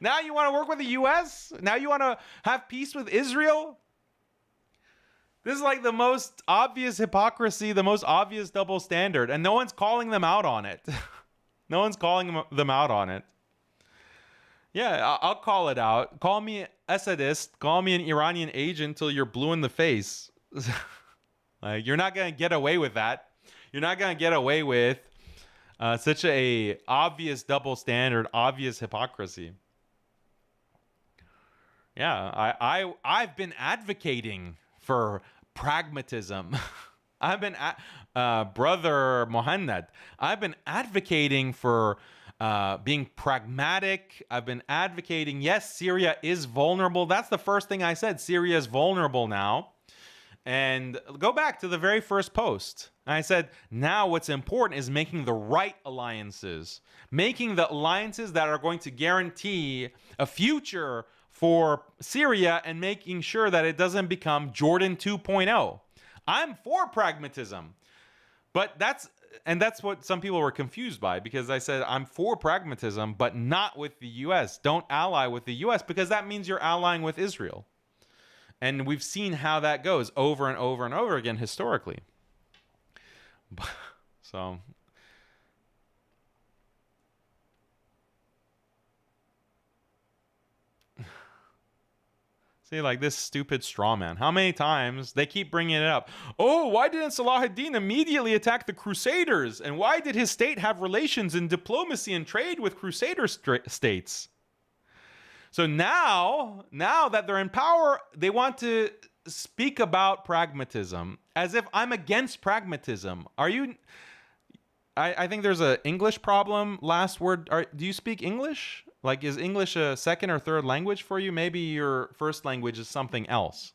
Now you want to work with the US? Now you want to have peace with Israel? This is like the most obvious hypocrisy, the most obvious double standard, and no one's calling them out on it. No one's calling them out on it. Yeah, I'll call it out. Call me Assadist, call me an Iranian agent till you're blue in the face. Like, you're not going to get away with that. You're not going to get away with such a obvious double standard, obvious hypocrisy. Yeah, I've been advocating for pragmatism. I've been, Brother Mohammed, I've been advocating for being pragmatic. I've been advocating, yes, Syria is vulnerable. That's the first thing I said. Syria is vulnerable now. And go back to the very first post. I said, now what's important is making the right alliances. Making the alliances that are going to guarantee a future for Syria and making sure that it doesn't become Jordan 2.0. I'm for pragmatism. But that's what some people were confused by, because I said I'm for pragmatism, but not with the US. Don't ally with the US, because that means you're allying with Israel. And we've seen how that goes over and over and over again historically. So see, like this stupid straw man. How many times they keep bringing it up? Oh, why didn't Salahuddin immediately attack the Crusaders? And why did his state have relations in diplomacy and trade with Crusader states? So now that they're in power, they want to speak about pragmatism as if I'm against pragmatism. Are you? I think there's an English problem. Last word. Do you speak English? Like, is English a second or third language for you? Maybe your first language is something else.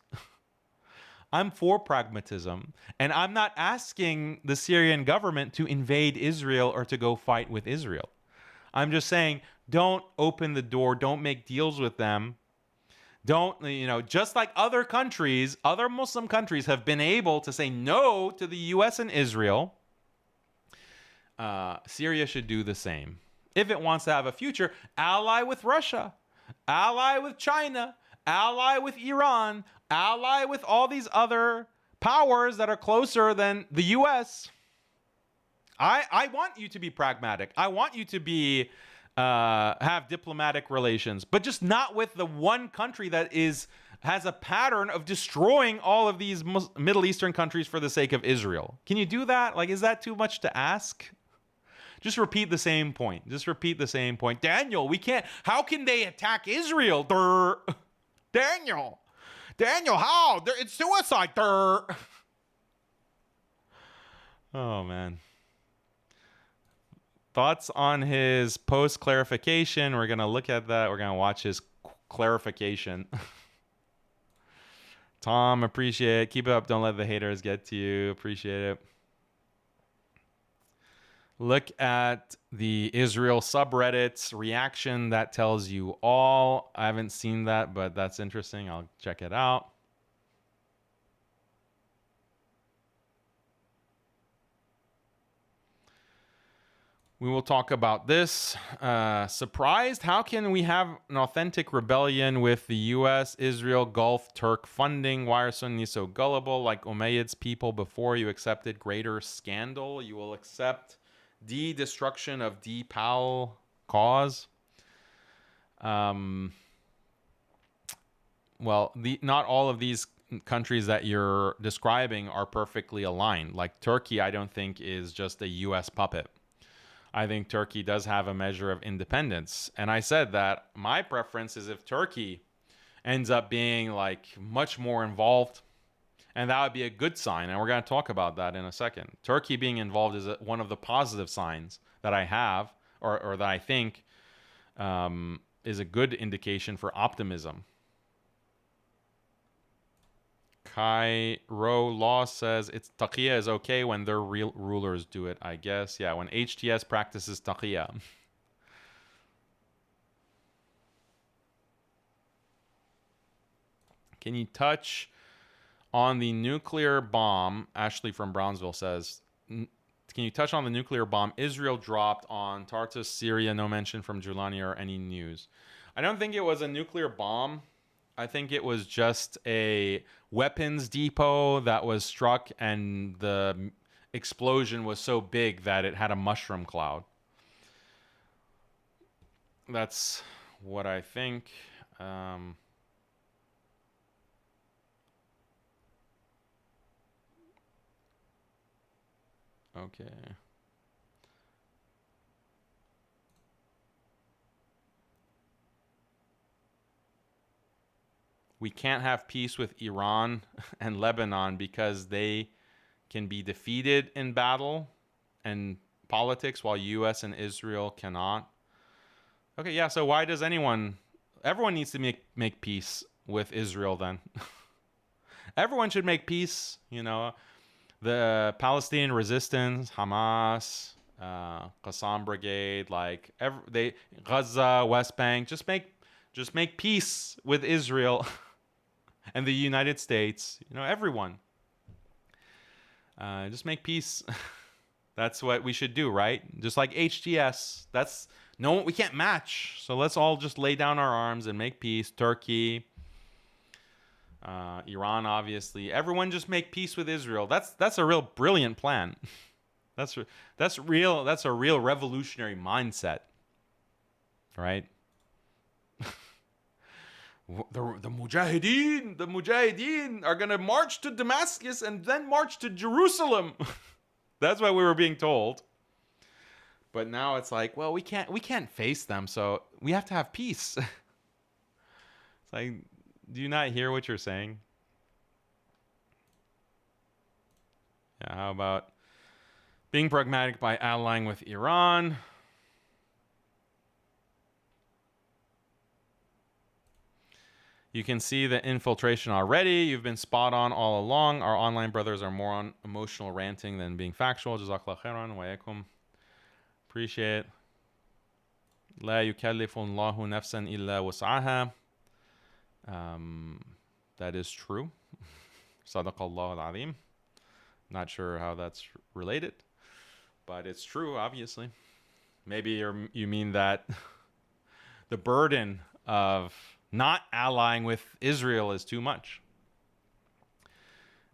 I'm for pragmatism. And I'm not asking the Syrian government to invade Israel or to go fight with Israel. I'm just saying, don't open the door. Don't make deals with them. Don't, just like other countries, other Muslim countries have been able to say no to the US and Israel, Syria should do the same. If it wants to have a future, ally with Russia, ally with China, ally with Iran, ally with all these other powers that are closer than the US. I want you to be pragmatic. I want you to be have diplomatic relations, but just not with the one country that has a pattern of destroying all of these Middle Eastern countries for the sake of Israel. Can you do that? Like, is that too much to ask? Just repeat the same point. Just repeat the same point. Daniel, we can't. How can they attack Israel? Daniel, how? It's suicide. Oh, man. Thoughts on his post clarification? We're going to look at that. We're going to watch his clarification. Tom, appreciate it. Keep it up. Don't let the haters get to you. Appreciate it. Look at the Israel subreddit's reaction. That tells you all. I haven't seen that, but that's interesting. I'll check it out. We will talk about this. Surprised? How can we have an authentic rebellion with the U.S., Israel, Gulf, Turk funding? Why are Sunnis so gullible? Like Umayyad's people before you accepted greater scandal, you will accept destruction of DPAL cause. Well, not all of these countries that you're describing are perfectly aligned. Like Turkey, I don't think is just a U.S. puppet. I think Turkey does have a measure of independence. And I said that my preference is if Turkey ends up being like much more involved, and that would be a good sign. And we're going to talk about that in a second. Turkey being involved is one of the positive signs that I have, or that I think is a good indication for optimism. Cairo Law says it's taqiyya is okay when their real rulers do it, I guess. Yeah, when HTS practices taqiyya. Can you touch on the nuclear bomb? Ashley from Brownsville says, can you touch on the nuclear bomb Israel dropped on Tartus, Syria? No mention from Julani or any news. I don't think it was a nuclear bomb. I think it was just a weapons depot that was struck, and the explosion was so big that it had a mushroom cloud. That's what I think. Okay. We can't have peace with Iran and Lebanon because they can be defeated in battle and politics while US and Israel cannot. Okay, yeah, so why does everyone needs to make peace with Israel then? Everyone should make peace, you know. The Palestinian resistance, Hamas, Qassam Brigade, like Gaza, West Bank, just make peace with Israel and the United States, you know, everyone. Just make peace. That's what we should do, right? Just like HTS. We can't match. So let's all just lay down our arms and make peace. Turkey, Iran, obviously. Everyone just make peace with Israel. That's a real brilliant plan. That's a real revolutionary mindset, right? The Mujahideen are gonna march to Damascus and then march to Jerusalem. That's what we were being told. But now it's like, well, we can't face them, so we have to have peace. It's like, do you not hear what you're saying? Yeah, how about being pragmatic by allying with Iran? You can see the infiltration already. You've been spot on all along. Our online brothers are more on emotional ranting than being factual. Jazakallah khairan wa yakum. Appreciate it. لا يكلف الله نفسا إلا وسعها. That is true. Sadaqallah al-Azim. Not sure how that's related, but it's true, obviously. Maybe you mean that the burden of not allying with Israel is too much.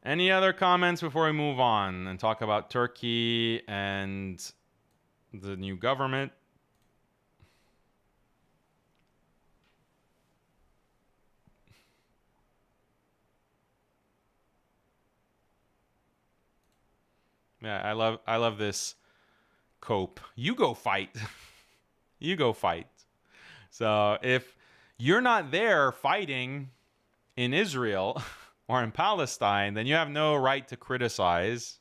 Any other comments before we move on and talk about Turkey and the new government? Yeah, I love this cope. You go fight. You go fight. So if you're not there fighting in Israel or in Palestine, then you have no right to criticize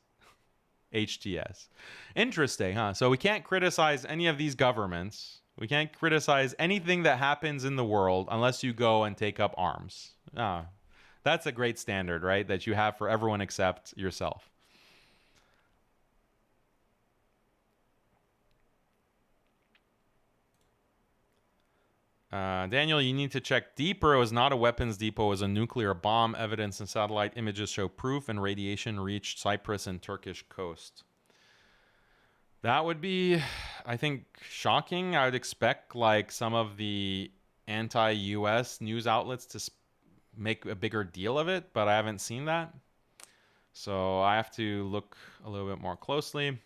HTS. Interesting, huh? So we can't criticize any of these governments. We can't criticize anything that happens in the world unless you go and take up arms. That's a great standard, right? That you have for everyone except yourself. Daniel, you need to check deeper. It was not a weapons depot. It was a nuclear bomb. Evidence and satellite images show proof, and radiation reached Cyprus and Turkish coast. That would be, I think, shocking. I would expect like some of the anti-US news outlets to make a bigger deal of it, but I haven't seen that. So I have to look a little bit more closely.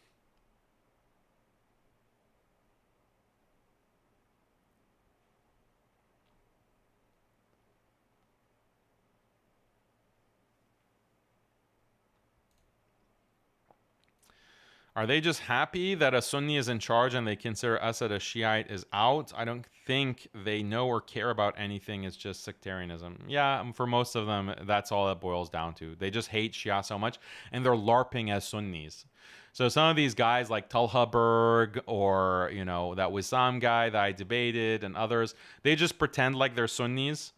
Are they just happy that a Sunni is in charge and they consider Assad a Shiite is out? I don't think they know or care about anything. It's just sectarianism. Yeah, for most of them, that's all it boils down to. They just hate Shia so much, and they're LARPing as Sunnis. So some of these guys like Talha Berg or, you know, that Wissam guy that I debated and others, they just pretend like they're Sunnis.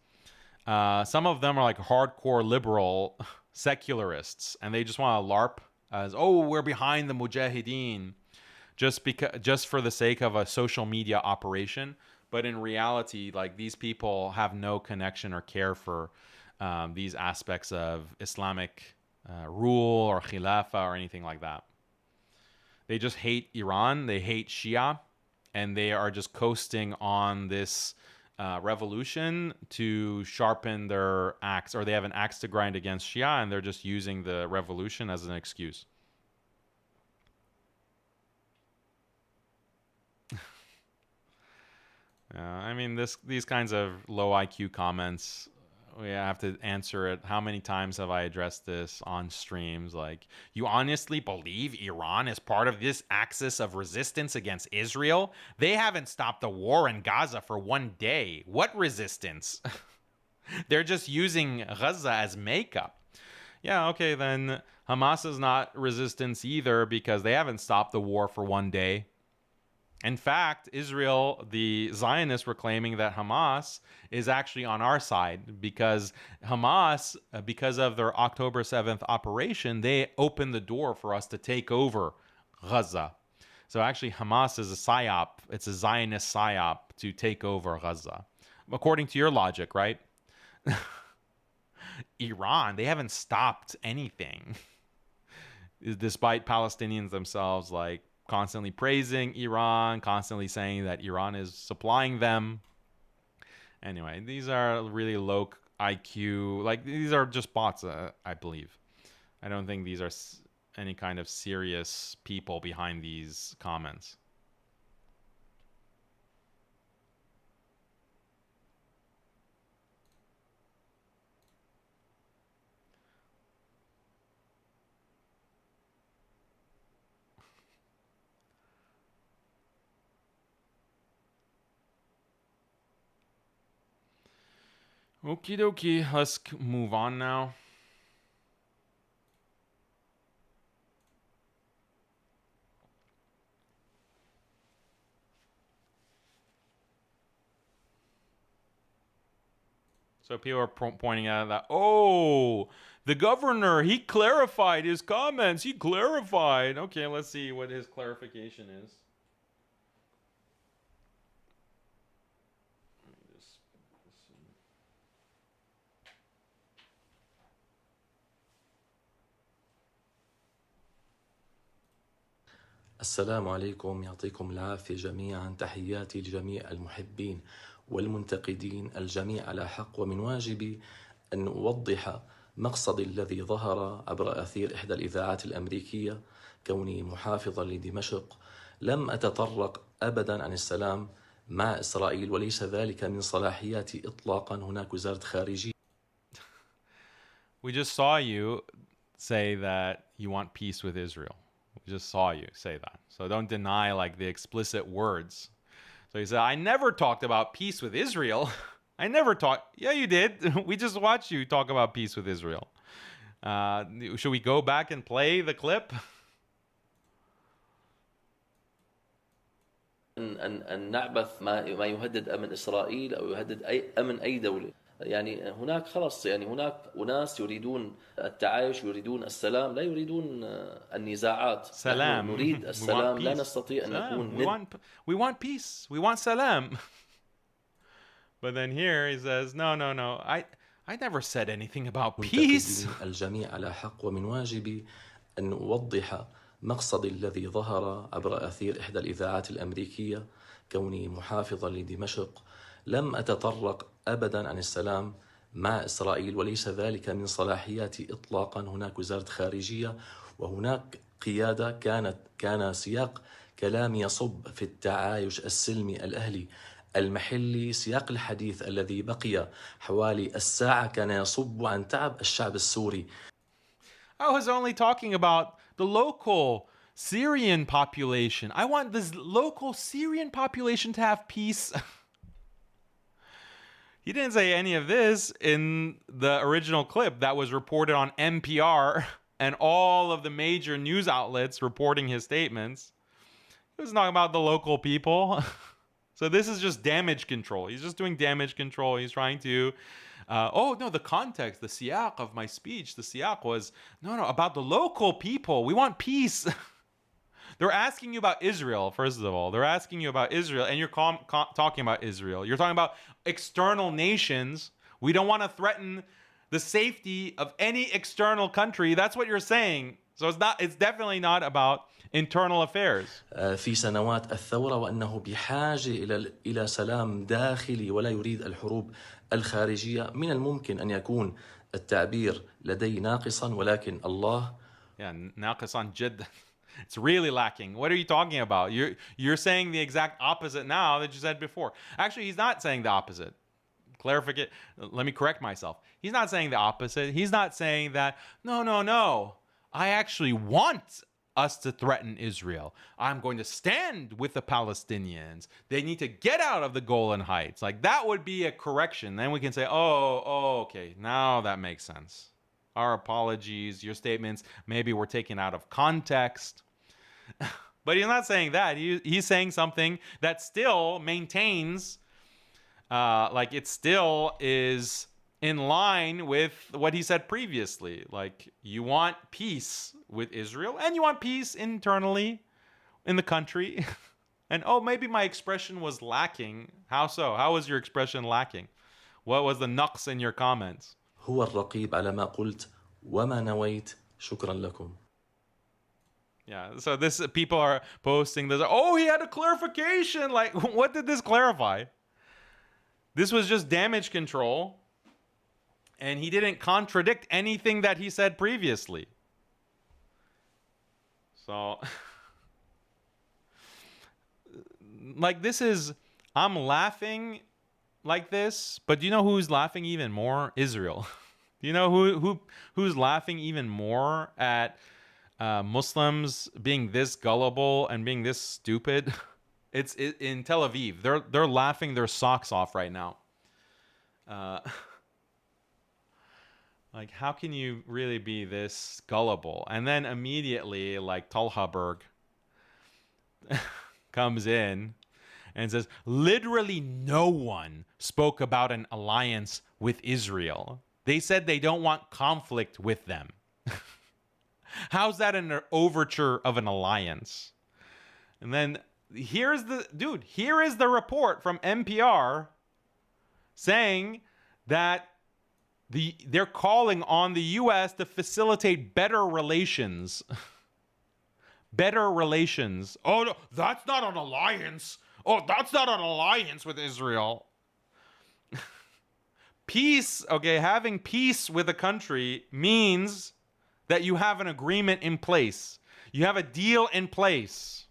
Some of them are like hardcore liberal secularists, and they just want to LARP as, oh, we're behind the Mujahideen, just for the sake of a social media operation. But in reality, like, these people have no connection or care for these aspects of Islamic rule or Khilafah or anything like that. They just hate Iran, they hate Shia, and they are just coasting on this revolution to sharpen their axe, or they have an axe to grind against Shia, and they're just using the revolution as an excuse. I mean, these kinds of low IQ comments, we have to answer it. How many times have I addressed this on streams? Like, you honestly believe Iran is part of this axis of resistance against Israel? They haven't stopped the war in Gaza for one day. What resistance? They're just using Gaza as makeup. Yeah, okay, then Hamas is not resistance either because they haven't stopped the war for one day. In fact, Israel, the Zionists were claiming that Hamas is actually on our side because Hamas, because of their October 7th operation, they opened the door for us to take over Gaza. So actually, Hamas is a psyop. It's a Zionist psyop to take over Gaza. According to your logic, right? Iran, they haven't stopped anything. Despite Palestinians themselves, like, constantly praising Iran, constantly saying that Iran is supplying them. Anyway, these are really low IQ. Like, these are just bots, I believe. I don't think these are any kind of serious people behind these comments. Okie dokie, let's move on now. So people are pointing out that, oh, the governor, he clarified his comments. He clarified. Okay, let's see what his clarification is. السلام عليكم، يعطيكم العافية جميعا. تحياتي لجميع المحبين والمنتقدين، الجميع على حق. ومن واجبي أن أوضح مقصدي الذي ظهر عبر أثير إحدى الإذاعات الأمريكية. كوني محافظا لدمشق، لم أتطرق أبدا عن السلام مع إسرائيل، وليس ذلك من صلاحياتي إطلاقا. هناك وزارة خارجية. We just saw you say that you want peace with Israel. We just saw you say that. So don't deny like the explicit words. So he said, I never talked about peace with Israel. I never talked. Yeah, you did. We just watched you talk about peace with Israel. Should we go back and play the clip? أن نعبث ما يهدد أمن إسرائيل أو يهدد أمن أي دولة. يعني هناك خلص، يعني هناك أناس يريدون التعايش، يريدون السلام، لا يريدون النزاعات. سلام. نريد السلام، لا نستطيع أن نكون we want peace. We want salam. But then here he says, no, I never said anything about peace. منتقدين الجميع على حق، ومن واجبي أن أوضح مقصدي الذي ظهر عبر أثير إحدى الإذاعات الأمريكية. كوني محافظا لدمشق لم أتطرق أبدا عن السلام مع إسرائيل، وليس ذلك من صلاحياتي إطلاقا. هناك وزارة خارجية وهناك قيادة. كان سياق كلامي يصب في التعايش السلمي الأهلي المحلي. سياق الحديث الذي بقي حوالي الساعة كان يصب عن تعب الشعب السوري. I was only talking about the local Syrian population. I want this local Syrian population to have peace. He didn't say any of this in the original clip that was reported on NPR and all of the major news outlets reporting his statements. He was talking about the local people. So this is just damage control. He's just doing damage control. He's trying to, the context, the siyaq of my speech, the siyaq was, about the local people. We want peace. They're asking you about Israel, first of all. They're asking you about Israel, and you're talking about Israel. You're talking about external nations. We don't want to threaten the safety of any external country. That's what you're saying. So it's definitely not about internal affairs. في سنوات الثورة، وأنه بحاجة إلى سلام داخلي ولا يريد الحروب الخارجية. من الممكن أن يكون التعبير لدي ناقصا، ولكن الله ناقصا جدا. It's really lacking. What are you talking about? You're saying the exact opposite now that you said before. Actually, he's not saying the opposite. Clarificate. Let me correct myself. He's not saying the opposite. He's not saying that, no. I actually want us to threaten Israel. I'm going to stand with the Palestinians. They need to get out of the Golan Heights. Like, that would be a correction. Then we can say, okay, now that makes sense. Our apologies, your statements maybe were taken out of context. But he's not saying that. He's saying something that still maintains, it still is in line with what he said previously. Like, you want peace with Israel and you want peace internally in the country. And maybe my expression was lacking. How so? How was your expression lacking? What was the naqs in your comments? هو الرقيب على ما قلت وما نويت. شكرا لكم. Yeah, so people are posting this. He had a clarification. Like, what did this clarify? This was just damage control. And he didn't contradict anything that he said previously. So, I'm laughing like this, but do you know who's laughing even more? Israel. Do you know who's laughing even more at Muslims being this gullible and being this stupid? It's in Tel Aviv. They're laughing their socks off right now. Like, how can you really be this gullible? And then immediately, like, Talha Berg comes in and says, literally no one spoke about an alliance with Israel. They said they don't want conflict with them. How's that an overture of an alliance? And then here is the report from NPR saying that they're calling on the U.S. to facilitate better relations. Better relations. Oh, no, that's not an alliance. Oh, that's not an alliance with Israel. Peace, having peace with a country means that you have an agreement in place. You have a deal in place.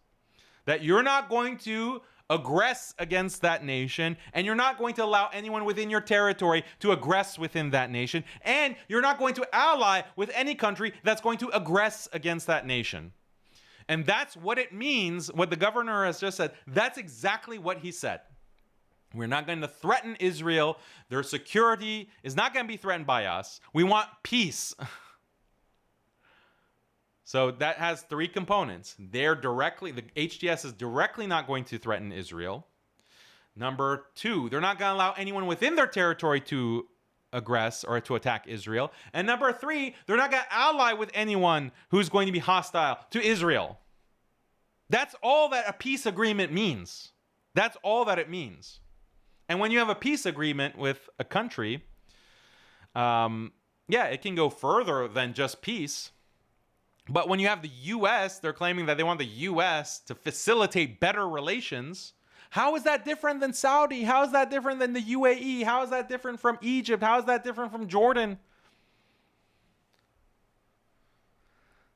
That you're not going to aggress against that nation, and you're not going to allow anyone within your territory to aggress within that nation, and you're not going to ally with any country that's going to aggress against that nation. And that's what it means, what the governor has just said. That's exactly what he said. We're not going to threaten Israel. Their security is not going to be threatened by us. We want peace. So that has three components. The HTS is directly not going to threaten Israel. Number two, they're not going to allow anyone within their territory to aggress or to attack Israel. And number three, they're not going to ally with anyone who's going to be hostile to Israel. That's all that a peace agreement means. That's all that it means. And when you have a peace agreement with a country, yeah, it can go further than just peace. But when you have the U.S., they're claiming that they want the U.S. to facilitate better relations. How is that different than Saudi? How is that different than the UAE? How is that different from Egypt? How is that different from Jordan?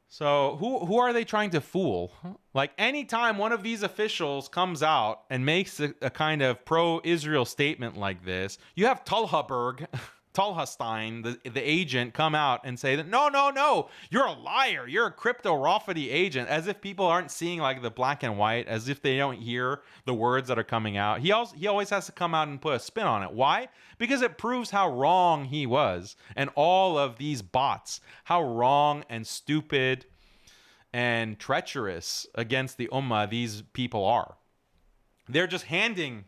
So who are they trying to fool? Like, anytime one of these officials comes out and makes a kind of pro-Israel statement like this, you have Talha Stein, the agent, come out and say that, no, you're a liar. You're a crypto Rafidi agent, as if people aren't seeing like the black and white, as if they don't hear the words that are coming out. He always has to come out and put a spin on it. Why? Because it proves how wrong he was, and all of these bots, how wrong and stupid and treacherous against the Ummah these people are. They're just handing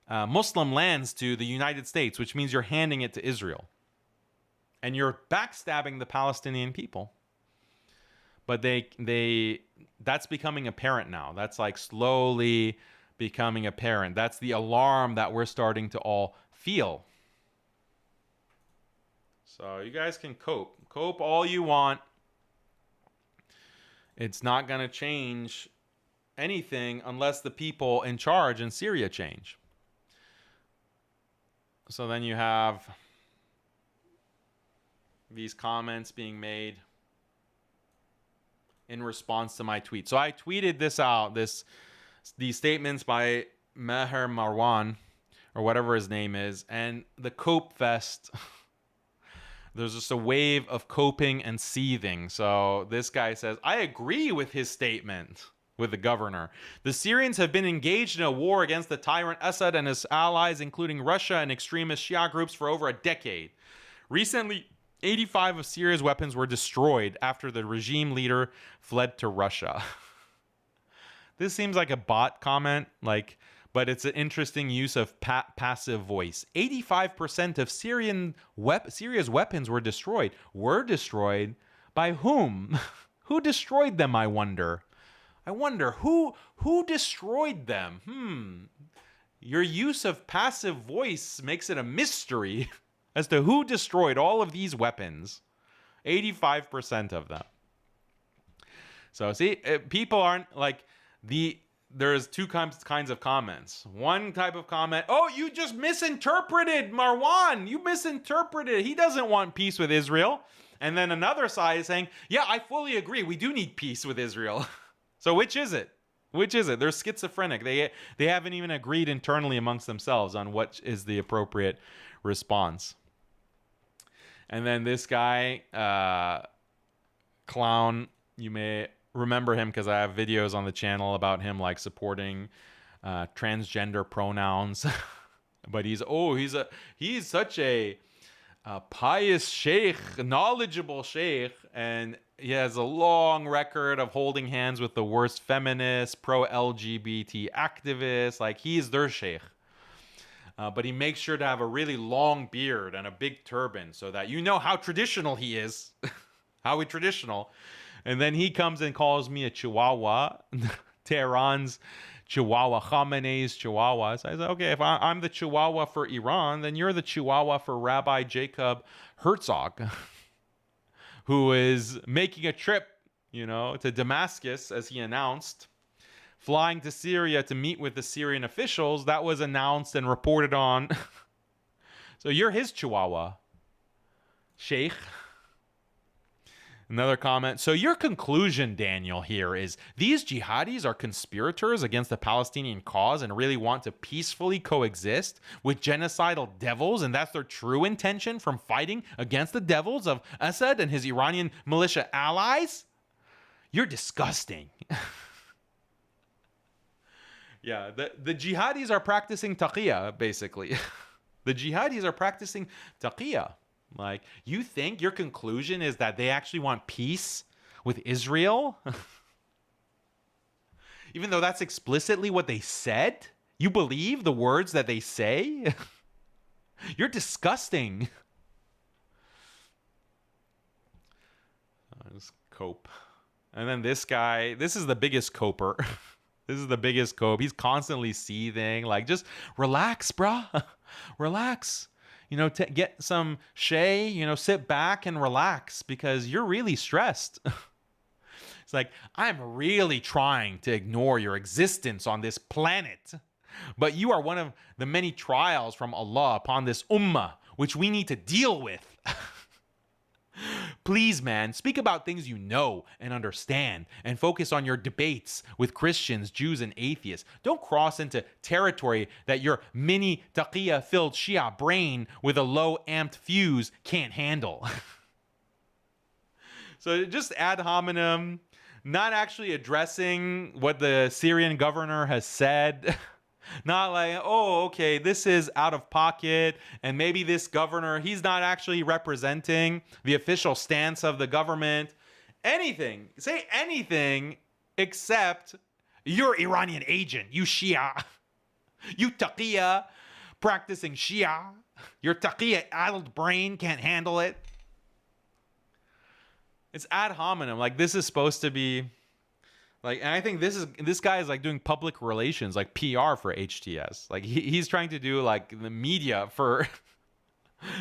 Muslim lands to the United States, which means you're handing it to Israel. And you're backstabbing the Palestinian people. But that's becoming apparent now. That's like slowly becoming apparent. That's the alarm that we're starting to all feel. So you guys can cope. Cope all you want. It's not going to change anything unless the people in charge in Syria change. So then you have these comments being made in response to my tweet. So I tweeted this out, these statements by Meher Marwan, or whatever his name is, and the cope fest. There's just a wave of coping and seething. So this guy says, I agree with his statement with the governor. The Syrians have been engaged in a war against the tyrant Assad and his allies, including Russia and extremist Shia groups, for over a decade. Recently, 85 of Syria's weapons were destroyed after the regime leader fled to Russia. This seems like a bot comment, but it's an interesting use of passive voice. 85% of Syria's weapons were destroyed. Were destroyed by whom? Who destroyed them, I wonder? I wonder who destroyed them. Your use of passive voice makes it a mystery as to who destroyed all of these weapons. 85% of them. So see, people aren't like there's two kinds of comments. One type of comment, oh, you just misinterpreted Marwan. You misinterpreted. He doesn't want peace with Israel. And then another side is saying, yeah, I fully agree. We do need peace with Israel. So which is it? Which is it? They're schizophrenic. They haven't even agreed internally amongst themselves on what is the appropriate response. And then this guy, Clown, you may remember him because I have videos on the channel about him like supporting transgender pronouns. But he's such a pious sheikh, knowledgeable sheikh, and he has a long record of holding hands with the worst feminists, pro-LGBT activists. Like, he's their sheikh. But he makes sure to have a really long beard and a big turban so that you know how traditional he is. How traditional. And then he comes and calls me a chihuahua. Tehran's chihuahua, Khamenei's chihuahua. So I said, okay, if I'm the chihuahua for Iran, then you're the chihuahua for Rabbi Jacob Herzog, who is making a trip, to Damascus, as he announced, flying to Syria to meet with the Syrian officials. That was announced and reported on. So you're his chihuahua, Sheikh. Another comment. So your conclusion, Daniel, here is these jihadis are conspirators against the Palestinian cause and really want to peacefully coexist with genocidal devils, and that's their true intention from fighting against the devils of Assad and his Iranian militia allies? You're disgusting. Yeah, the jihadis are practicing taqiyya, basically. The jihadis are practicing taqiyya. Like, you think your conclusion is that they actually want peace with Israel? Even though that's explicitly what they said? You believe the words that they say? You're disgusting. Just cope. And then this guy, this is the biggest coper. This is the biggest cope. He's constantly seething. Like, just relax, bruh. Relax. Get some shay, sit back and relax because you're really stressed. It's like, I'm really trying to ignore your existence on this planet. But you are one of the many trials from Allah upon this ummah, which we need to deal with. Please, man, speak about things you know and understand and focus on your debates with Christians, Jews, and atheists. Don't cross into territory that your mini taqiyya-filled Shia brain with a low-amped fuse can't handle. So just ad hominem, not actually addressing what the Syrian governor has said. Not like, oh, okay, this is out of pocket, and maybe this governor, he's not actually representing the official stance of the government. Anything. Say anything except you're Iranian agent, you Shia. You taqiyya practicing Shia. Your taqiyya-addled brain can't handle it. It's ad hominem. Like, this is supposed to be... Like, and I think this guy is like doing public relations, like PR for HTS. Like he's trying to do like the media for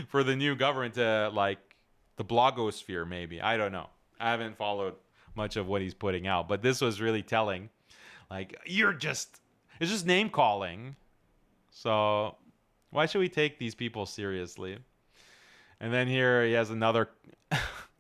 for the new government to like the blogosphere, maybe. I don't know. I haven't followed much of what he's putting out, but this was really telling. Like, it's just name calling. So why should we take these people seriously? And then here he has another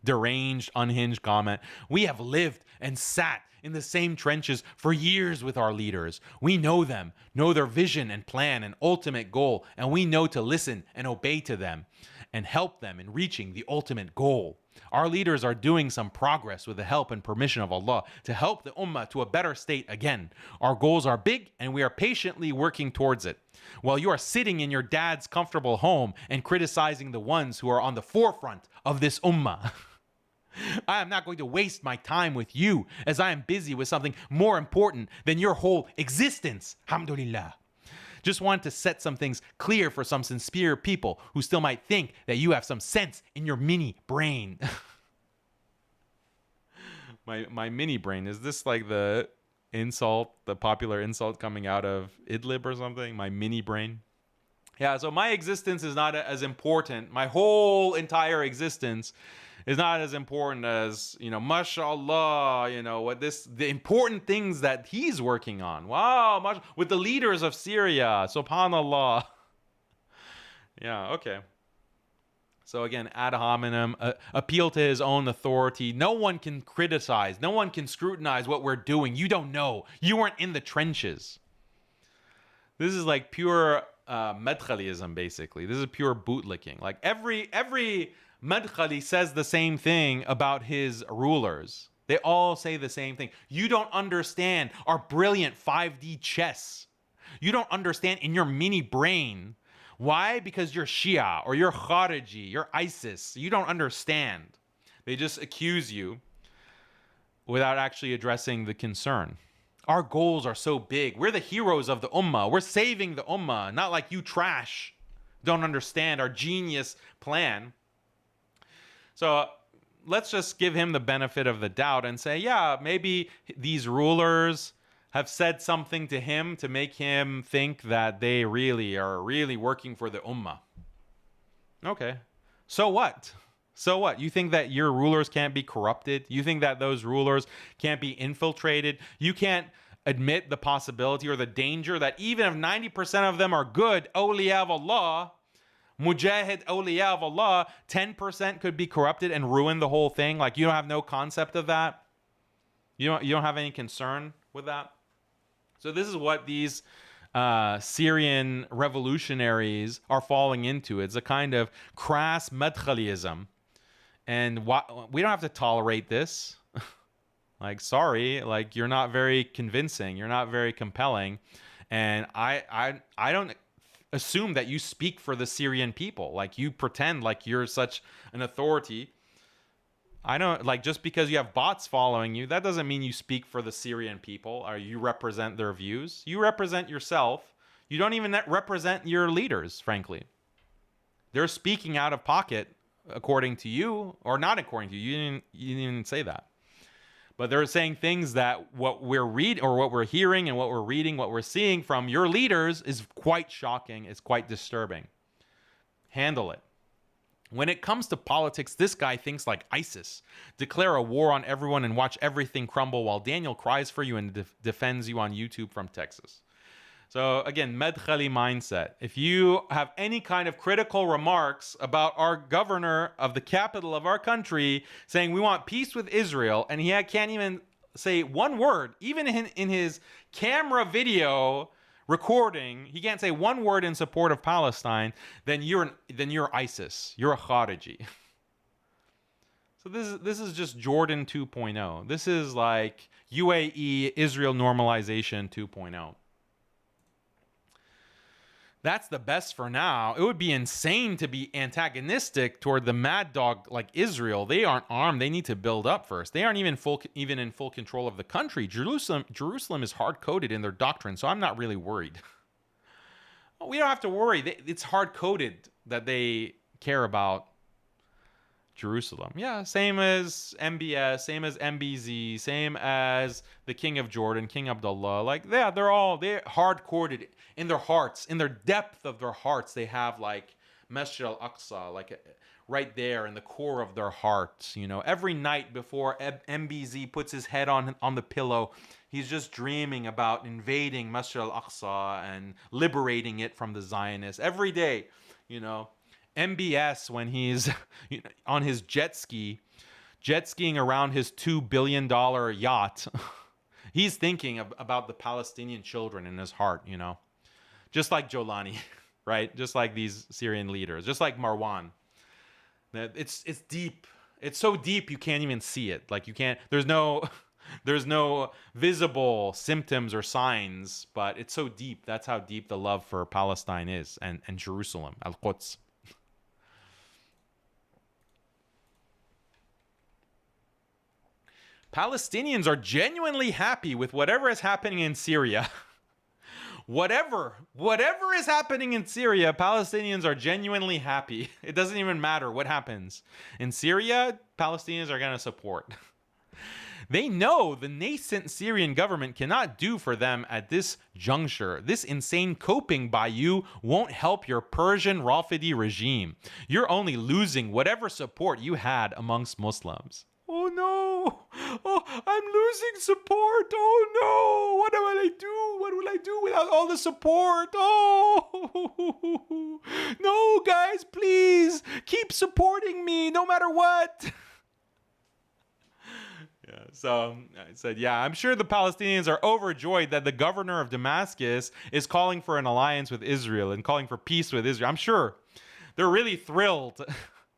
deranged, unhinged comment. We have lived and sat in the same trenches for years with our leaders. We know them, know their vision and plan and ultimate goal, and we know to listen and obey to them and help them in reaching the ultimate goal. Our leaders are doing some progress with the help and permission of Allah to help the ummah to a better state again. Our goals are big and we are patiently working towards it. While you are sitting in your dad's comfortable home and criticizing the ones who are on the forefront of this ummah. I am not going to waste my time with you as I am busy with something more important than your whole existence. Alhamdulillah. Just want to set some things clear for some sincere people who still might think that you have some sense in your mini brain. My mini brain, is this like the popular insult coming out of Idlib or something? My mini brain? Yeah, so my existence is not as important. My whole entire existence is not as important as, mashallah, the important things that he's working on. Wow, with the leaders of Syria, subhanallah. Yeah, okay. So again, ad hominem, appeal to his own authority. No one can criticize, no one can scrutinize what we're doing. You don't know. You weren't in the trenches. This is like pure madkhalism, basically. This is pure bootlicking. Like every Madkhali says the same thing about his rulers. They all say the same thing. You don't understand our brilliant 5D chess. You don't understand in your mini brain. Why? Because you're Shia or you're Khariji, you're ISIS. You don't understand. They just accuse you without actually addressing the concern. Our goals are so big. We're the heroes of the ummah. We're saving the ummah, not like you trash. Don't understand our genius plan. So let's just give him the benefit of the doubt and say, yeah, maybe these rulers have said something to him to make him think that they really are working for the ummah. Okay. So what? So what? You think that your rulers can't be corrupted? You think that those rulers can't be infiltrated? You can't admit the possibility or the danger that even if 90% of them are good, awliya of Allah, Mujahid awliya of Allah, 10% could be corrupted and ruin the whole thing? Like, you don't have no concept of that? You don't have any concern with that? So this is what these Syrian revolutionaries are falling into. It's a kind of crass madkhalism. And we don't have to tolerate this. Like, sorry, like, you're not very convincing. You're not very compelling. And I don't assume that you speak for the Syrian people. Like, you pretend like you're such an authority. I don't, like, just because you have bots following you, that doesn't mean you speak for the Syrian people or you represent their views. You represent yourself. You don't even represent your leaders, frankly. They're speaking out of pocket according to you, or not according to you. You didn't even say that. But they're saying things that what we're reading or what we're hearing and what we're reading, what we're seeing from your leaders is quite shocking. It's quite disturbing. Handle it. When it comes to politics, this guy thinks like ISIS. Declare a war on everyone and watch everything crumble while Daniel cries for you and defends you on YouTube from Texas. So again, Medkhali mindset. If you have any kind of critical remarks about our governor of the capital of our country saying we want peace with Israel, and he can't even say one word, even in his camera video recording, he can't say one word in support of Palestine, then you're ISIS. You're a Khariji. So this is just Jordan 2.0. This is like UAE Israel normalization 2.0. That's the best for now. It would be insane to be antagonistic toward the mad dog like Israel. They aren't armed. They need to build up first. They aren't even in full control of the country. Jerusalem is hard-coded in their doctrine, so I'm not really worried. We don't have to worry. It's hard-coded that they care about Jerusalem. Yeah, same as MBS, same as MBZ, same as the King of Jordan, King Abdullah. Like, yeah, they're hard-coded in their hearts, in their depth of their hearts. They have like Masjid al-Aqsa, like right there in the core of their hearts. You know, every night before MBZ puts his head on the pillow, he's just dreaming about invading Masjid al-Aqsa and liberating it from the Zionists. Every day, you know. MBS, when he's on his jet skiing around his $2 billion yacht, he's thinking about the Palestinian children in his heart, you know, just like Jolani, right? Just like these Syrian leaders, just like Marwan. It's deep. It's so deep you can't even see it. Like you can't. There's no visible symptoms or signs, but it's so deep. That's how deep the love for Palestine is, and Jerusalem, Al-Quds. Palestinians are genuinely happy with whatever is happening in Syria. Whatever is happening in Syria, Palestinians are genuinely happy. It doesn't even matter what happens. In Syria, Palestinians are going to support. They know the nascent Syrian government cannot do for them at this juncture. This insane coping by you won't help your Persian Rafidi regime. You're only losing whatever support you had amongst Muslims. Oh no! Oh, I'm losing support! Oh no! What will I do? What will I do without all the support? Oh! No, guys, please! Keep supporting me no matter what! Yeah, so I said, yeah, I'm sure the Palestinians are overjoyed that the governor of Damascus is calling for an alliance with Israel and calling for peace with Israel. I'm sure they're really thrilled.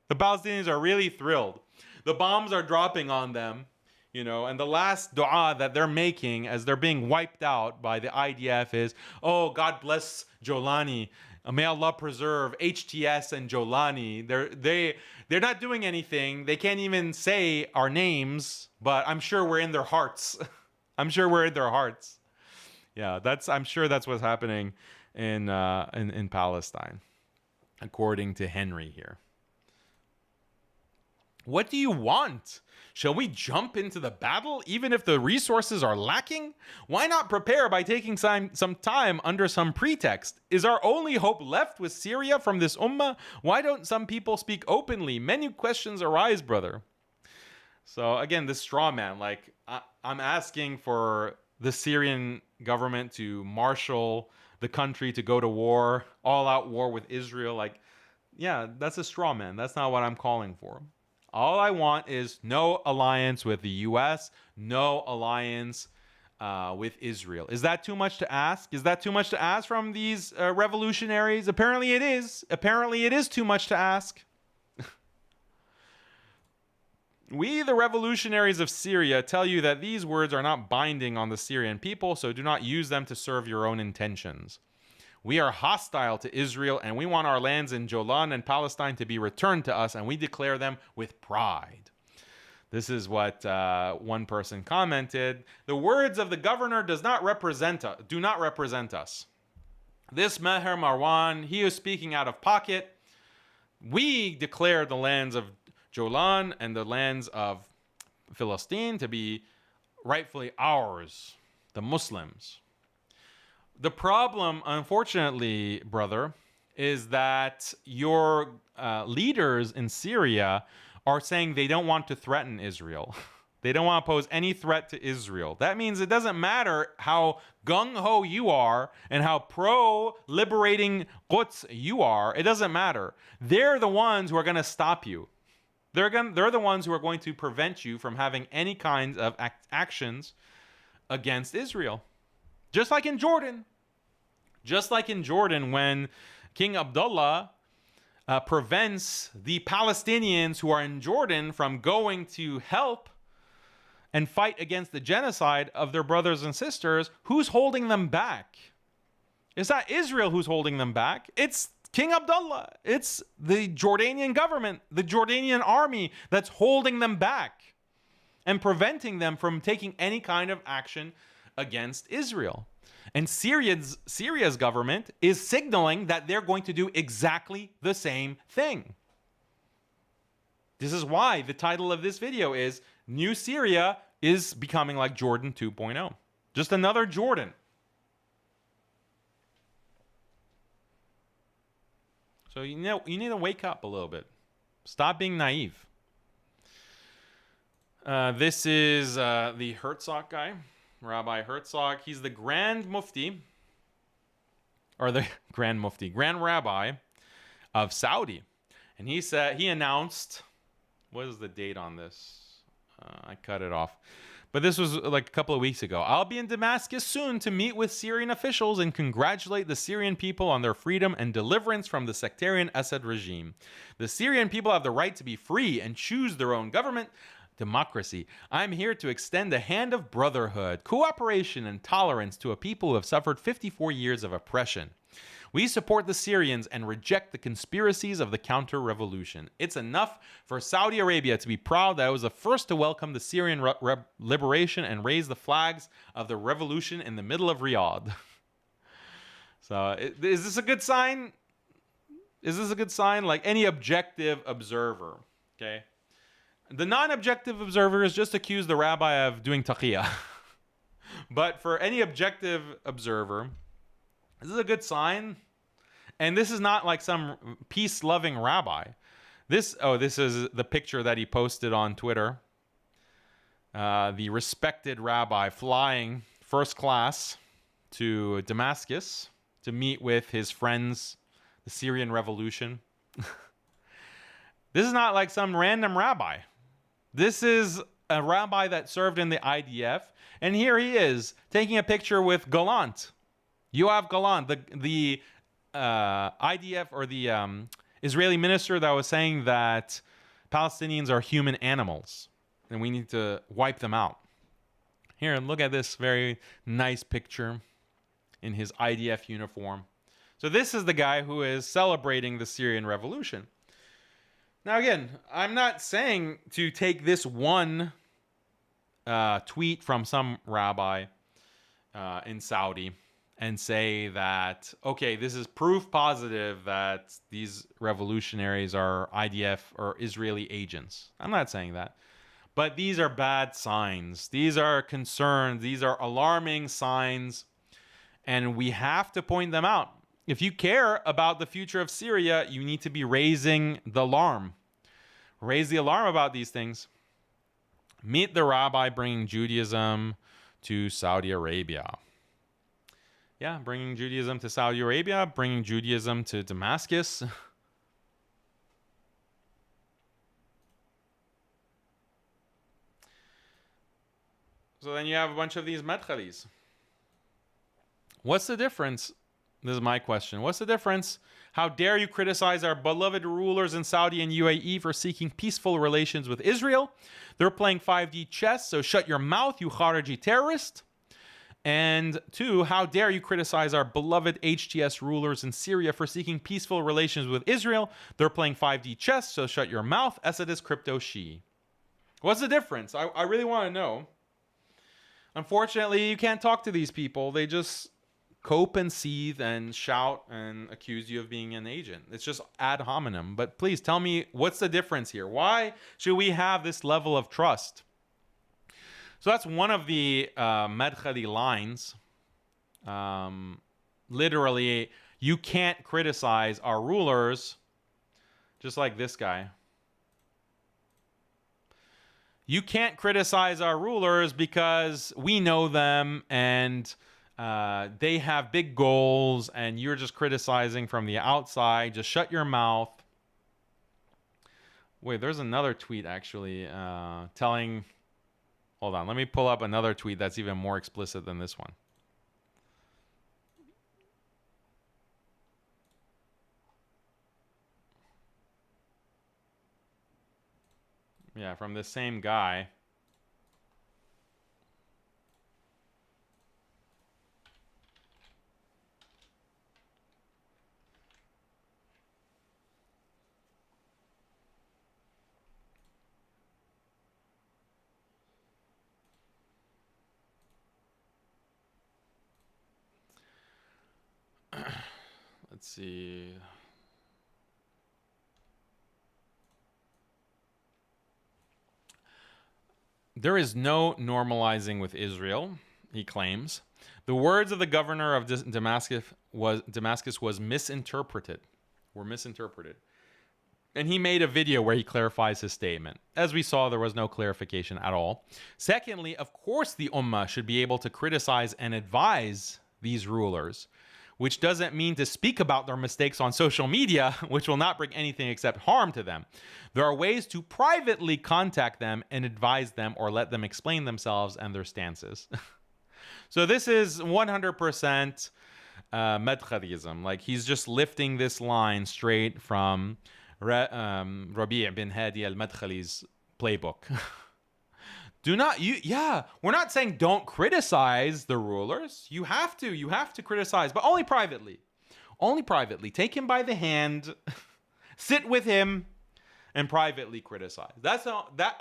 The Palestinians are really thrilled. The bombs are dropping on them, you know, and the last dua that they're making as they're being wiped out by the IDF is, oh, God bless Jolani. May Allah preserve HTS and Jolani. They're not doing anything. They can't even say our names, but I'm sure we're in their hearts. I'm sure we're in their hearts. Yeah, I'm sure that's what's happening in Palestine, according to Henry here. What do you want? Shall we jump into the battle even if the resources are lacking? Why not prepare by taking some time under some pretext? Is our only hope left with Syria from this ummah? Why don't some people speak openly? Many questions arise, brother. So again, this straw man, like I'm asking for the Syrian government to marshal the country to go to war, all out war with Israel. Like, yeah, that's a straw man. That's not what I'm calling for. All I want is no alliance with the U.S., no alliance with Israel. Is that too much to ask? Is that too much to ask from these revolutionaries? Apparently it is. Apparently it is too much to ask. We, the revolutionaries of Syria, tell you that these words are not binding on the Syrian people, so do not use them to serve your own intentions. We are hostile to Israel, and we want our lands in Jolan and Palestine to be returned to us, and we declare them with pride. This is what one person commented. The words of the governor do not represent us. This Meher Marwan, he is speaking out of pocket. We declare the lands of Jolan and the lands of Philistine to be rightfully ours, the Muslims. The problem, unfortunately, brother, is that your leaders in Syria are saying they don't want to threaten Israel. They don't want to pose any threat to Israel. That means it doesn't matter how gung-ho you are and how pro-liberating Quds you are. It doesn't matter. They're the ones who are going to stop you. They're the ones who are going to prevent you from having any kinds of actions against Israel. Just like in Jordan. Just like in Jordan when King Abdullah prevents the Palestinians who are in Jordan from going to help and fight against the genocide of their brothers and sisters. Who's holding them back? It's not Israel who's holding them back. It's King Abdullah. It's the Jordanian government, the Jordanian army that's holding them back and preventing them from taking any kind of action against Israel. And Syria's government is signaling that they're going to do exactly the same thing. This is why the title of this video is New Syria is becoming like Jordan 2.0. Just another Jordan. So you need to wake up a little bit. Stop being naive. This is the Herzog guy, Rabbi Herzog. He's the Grand Mufti, or the Grand Rabbi of Saudi. And he announced, what is the date on this? I cut it off. But this was like a couple of weeks ago. I'll be in Damascus soon to meet with Syrian officials and congratulate the Syrian people on their freedom and deliverance from the sectarian Assad regime. The Syrian people have the right to be free and choose their own government. Democracy. I'm here to extend a hand of brotherhood, cooperation, and tolerance to a people who have suffered 54 years of oppression. We support the Syrians and reject the conspiracies of the counter-revolution. It's enough for Saudi Arabia to be proud that it was the first to welcome the Syrian liberation and raise the flags of the revolution in the middle of Riyadh. So, is this a good sign? Is this a good sign? Like any objective observer, okay? The non-objective observers just accuse the rabbi of doing taqiyya. But for any objective observer, this is a good sign. And this is not like some peace-loving rabbi. This is the picture that he posted on Twitter. The respected rabbi flying first class to Damascus to meet with his friends, the Syrian revolution. This is not like some random rabbi. This is a rabbi that served in the IDF. And here he is taking a picture with Gallant. Yoav Gallant, the IDF or the Israeli minister that was saying that Palestinians are human animals and we need to wipe them out. Here, look at this very nice picture in his IDF uniform. So this is the guy who is celebrating the Syrian revolution. Now again, I'm not saying to take this one tweet from some rabbi in Saudi and say that, okay, this is proof positive that these revolutionaries are IDF or Israeli agents. I'm not saying that. But these are bad signs. These are concerns. These are alarming signs. And we have to point them out. If you care about the future of Syria, you need to be raising the alarm. Raise the alarm about these things. Meet the rabbi bringing Judaism to Saudi Arabia. Yeah, bringing Judaism to Saudi Arabia, bringing Judaism to Damascus. So then you have a bunch of these madkhalis. What's the difference? This is my question. What's the difference? How dare you criticize our beloved rulers in Saudi and UAE for seeking peaceful relations with Israel? They're playing 5D chess, so shut your mouth, you Khariji terrorist. And two, how dare you criticize our beloved HTS rulers in Syria for seeking peaceful relations with Israel? They're playing 5D chess, so shut your mouth, Assadist crypto Shi. What's the difference? I really want to know. Unfortunately, you can't talk to these people. They just cope and seethe and shout and accuse you of being an agent. It's just ad hominem. But please tell me, what's the difference here? Why should we have this level of trust? So that's one of the Madkhali lines. Literally, you can't criticize our rulers, just like this guy. You can't criticize our rulers because we know them and they have big goals and you're just criticizing from the outside. Just shut your mouth. Wait, there's another tweet actually telling... Hold on, let me pull up another tweet that's even more explicit than this one. Yeah, from this same guy. Let's see. There is no normalizing with Israel, he claims. The words of the governor of Damascus was misinterpreted. Were misinterpreted. And he made a video where he clarifies his statement. As we saw, there was no clarification at all. Secondly, of course the Ummah should be able to criticize and advise these rulers, which doesn't mean to speak about their mistakes on social media, which will not bring anything except harm to them. There are ways to privately contact them and advise them or let them explain themselves and their stances. So this is 100% Madkhalism. Like, he's just lifting this line straight from Rabi' bin Hadi al-Madkhali's playbook. We're not saying don't criticize the rulers. You have to criticize, but only privately. Only privately. Take him by the hand, sit with him, and privately criticize.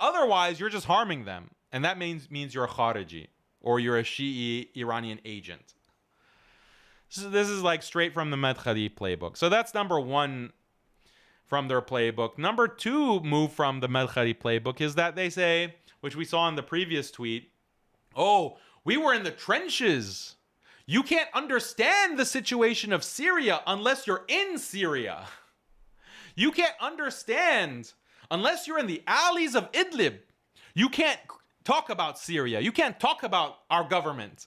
Otherwise, you're just harming them. And that means you're a Khariji, or you're a Shi'i Iranian agent. So this is like straight from the Madkhali playbook. So that's number one from their playbook. Number two move from the Madkhali playbook is that they say, which we saw in the previous tweet, oh, we were in the trenches. You can't understand the situation of Syria unless you're in Syria. You can't understand unless you're in the alleys of Idlib. You can't talk about Syria. You can't talk about our government.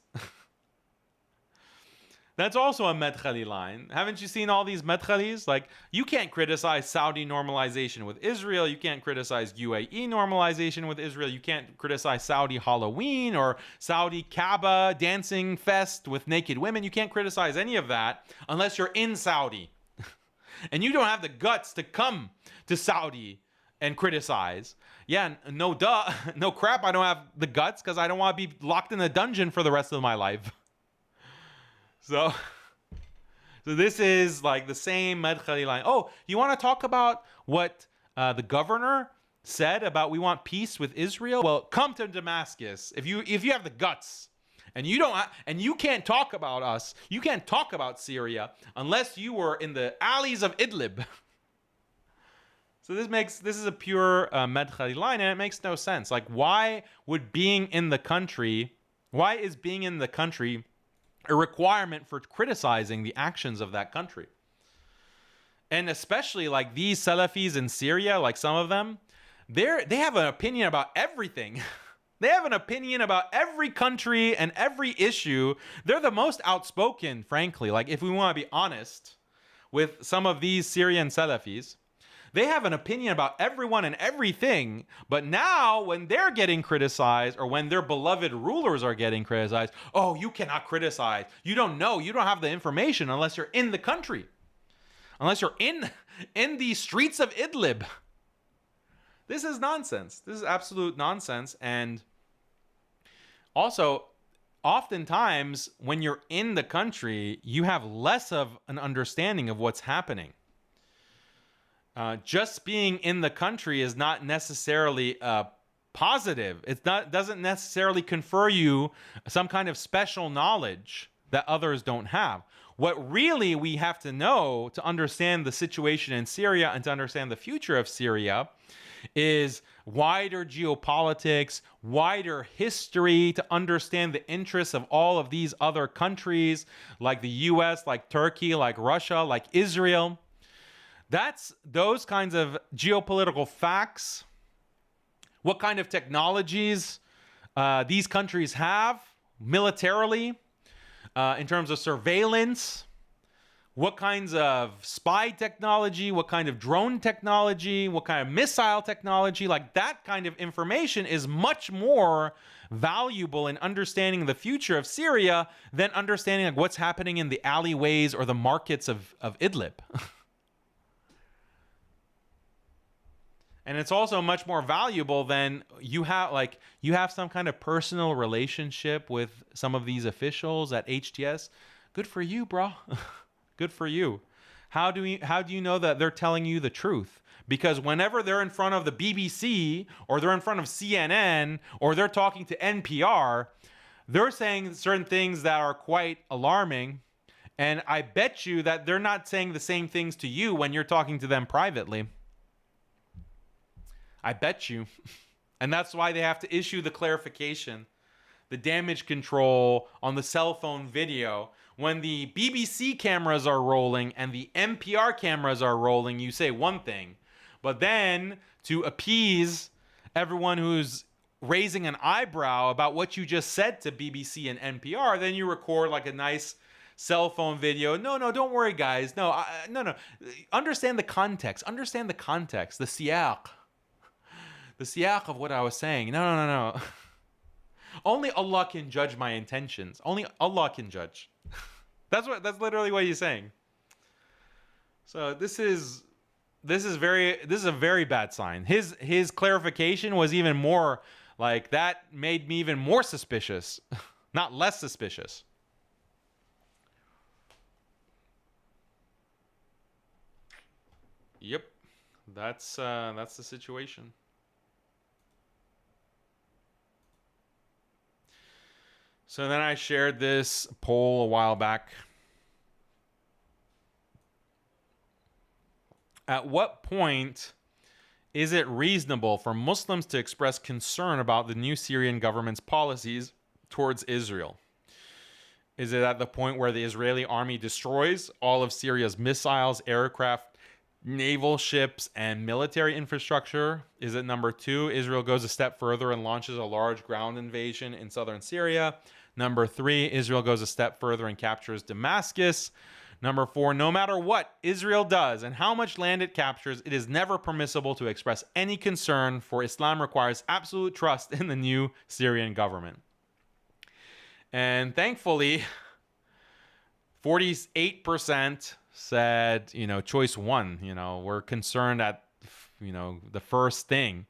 That's also a Madkhali line. Haven't you seen all these Madkhalis? Like, you can't criticize Saudi normalization with Israel. You can't criticize UAE normalization with Israel. You can't criticize Saudi Halloween or Saudi Kaaba dancing fest with naked women. You can't criticize any of that unless you're in Saudi. And you don't have the guts to come to Saudi and criticize. Yeah, no duh, no crap, I don't have the guts because I don't want to be locked in a dungeon for the rest of my life. So this is like the same Madkhali line. Oh, you want to talk about what the governor said about we want peace with Israel? Well, come to Damascus if you have the guts, and you can't talk about us. You can't talk about Syria unless you were in the alleys of Idlib. So this is a pure Madkhali line, and it makes no sense. Like, why is being in the country a requirement for criticizing the actions of that country? And especially like these Salafis in Syria, like some of them, they have an opinion about everything. They have an opinion about every country and every issue. They're the most outspoken, frankly. Like, if we want to be honest with some of these Syrian Salafis, they have an opinion about everyone and everything, but now when they're getting criticized or when their beloved rulers are getting criticized, oh, you cannot criticize. You don't know. You don't have the information unless you're in the country. Unless you're in the streets of Idlib. This is nonsense. This is absolute nonsense. And also, oftentimes when you're in the country, you have less of an understanding of what's happening. Just being in the country is not necessarily positive. Doesn't necessarily confer you some kind of special knowledge that others don't have. What really we have to know to understand the situation in Syria and to understand the future of Syria is wider geopolitics, wider history to understand the interests of all of these other countries, like the US, like Turkey, like Russia, like Israel. That's those kinds of geopolitical facts. What kind of technologies these countries have militarily, in terms of surveillance, what kinds of spy technology, what kind of drone technology, what kind of missile technology, like that kind of information is much more valuable in understanding the future of Syria than understanding like what's happening in the alleyways or the markets of Idlib. And it's also much more valuable than you have some kind of personal relationship with some of these officials at HTS. Good for you, bro. Good for you. How do you know that they're telling you the truth? Because whenever they're in front of the BBC or they're in front of CNN or they're talking to NPR, they're saying certain things that are quite alarming. And I bet you that they're not saying the same things to you when you're talking to them privately. I bet you. And that's why they have to issue the clarification, the damage control on the cell phone video. When the BBC cameras are rolling and the NPR cameras are rolling, you say one thing. But then to appease everyone who's raising an eyebrow about what you just said to BBC and NPR, then you record like a nice cell phone video. No, don't worry, guys. No. Understand the context. Understand the context. The siyaq. The siyaq of what I was saying. No. Only Allah can judge my intentions. Only Allah can judge. That's literally what he's saying. So this is a very bad sign. His clarification was even more like that, made me even more suspicious, not less suspicious. Yep. That's the situation. So then I shared this poll a while back. At what point is it reasonable for Muslims to express concern about the new Syrian government's policies towards Israel? Is it at the point where the Israeli army destroys all of Syria's missiles, aircraft, naval ships, and military infrastructure? Is it number 2, Israel goes a step further and launches a large ground invasion in southern Syria? Number 3, Israel goes a step further and captures Damascus. Number 4, no matter what Israel does and how much land it captures, it is never permissible to express any concern, for Islam requires absolute trust in the new Syrian government. And thankfully, 48% said, choice 1, we're concerned at, the first thing,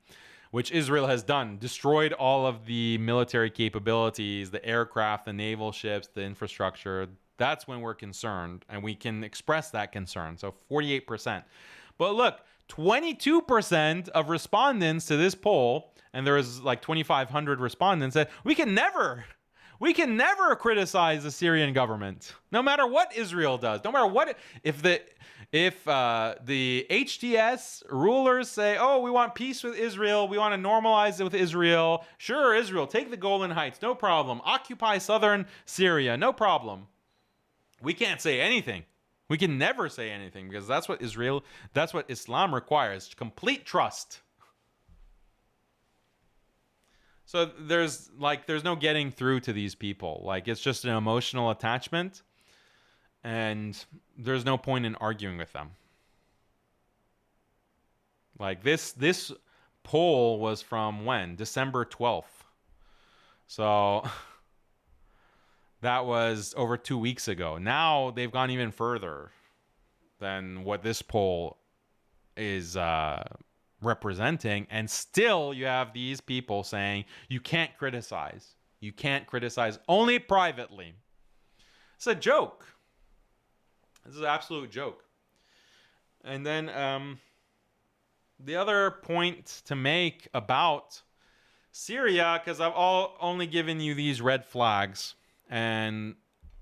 which Israel has done, destroyed all of the military capabilities, the aircraft, the naval ships, the infrastructure. That's when we're concerned, and we can express that concern. So 48%. But look, 22% of respondents to this poll, and there was like 2,500 respondents, said we can never criticize the Syrian government, no matter what Israel does, no matter what. If the HTS rulers say, oh, we want peace with Israel, we want to normalize it with Israel, sure, Israel, take the Golan Heights, no problem. Occupy southern Syria, no problem. We can't say anything. We can never say anything, because that's what Islam requires, complete trust. So there's no getting through to these people. Like, it's just an emotional attachment, and there's no point in arguing with them. Like, this poll was from when? December 12th. So that was over 2 weeks ago. Now they've gone even further than what this poll is representing, and still you have these people saying you can't criticize only privately. It's a joke. This is an absolute joke. And then the other point to make about Syria, because I've only given you these red flags and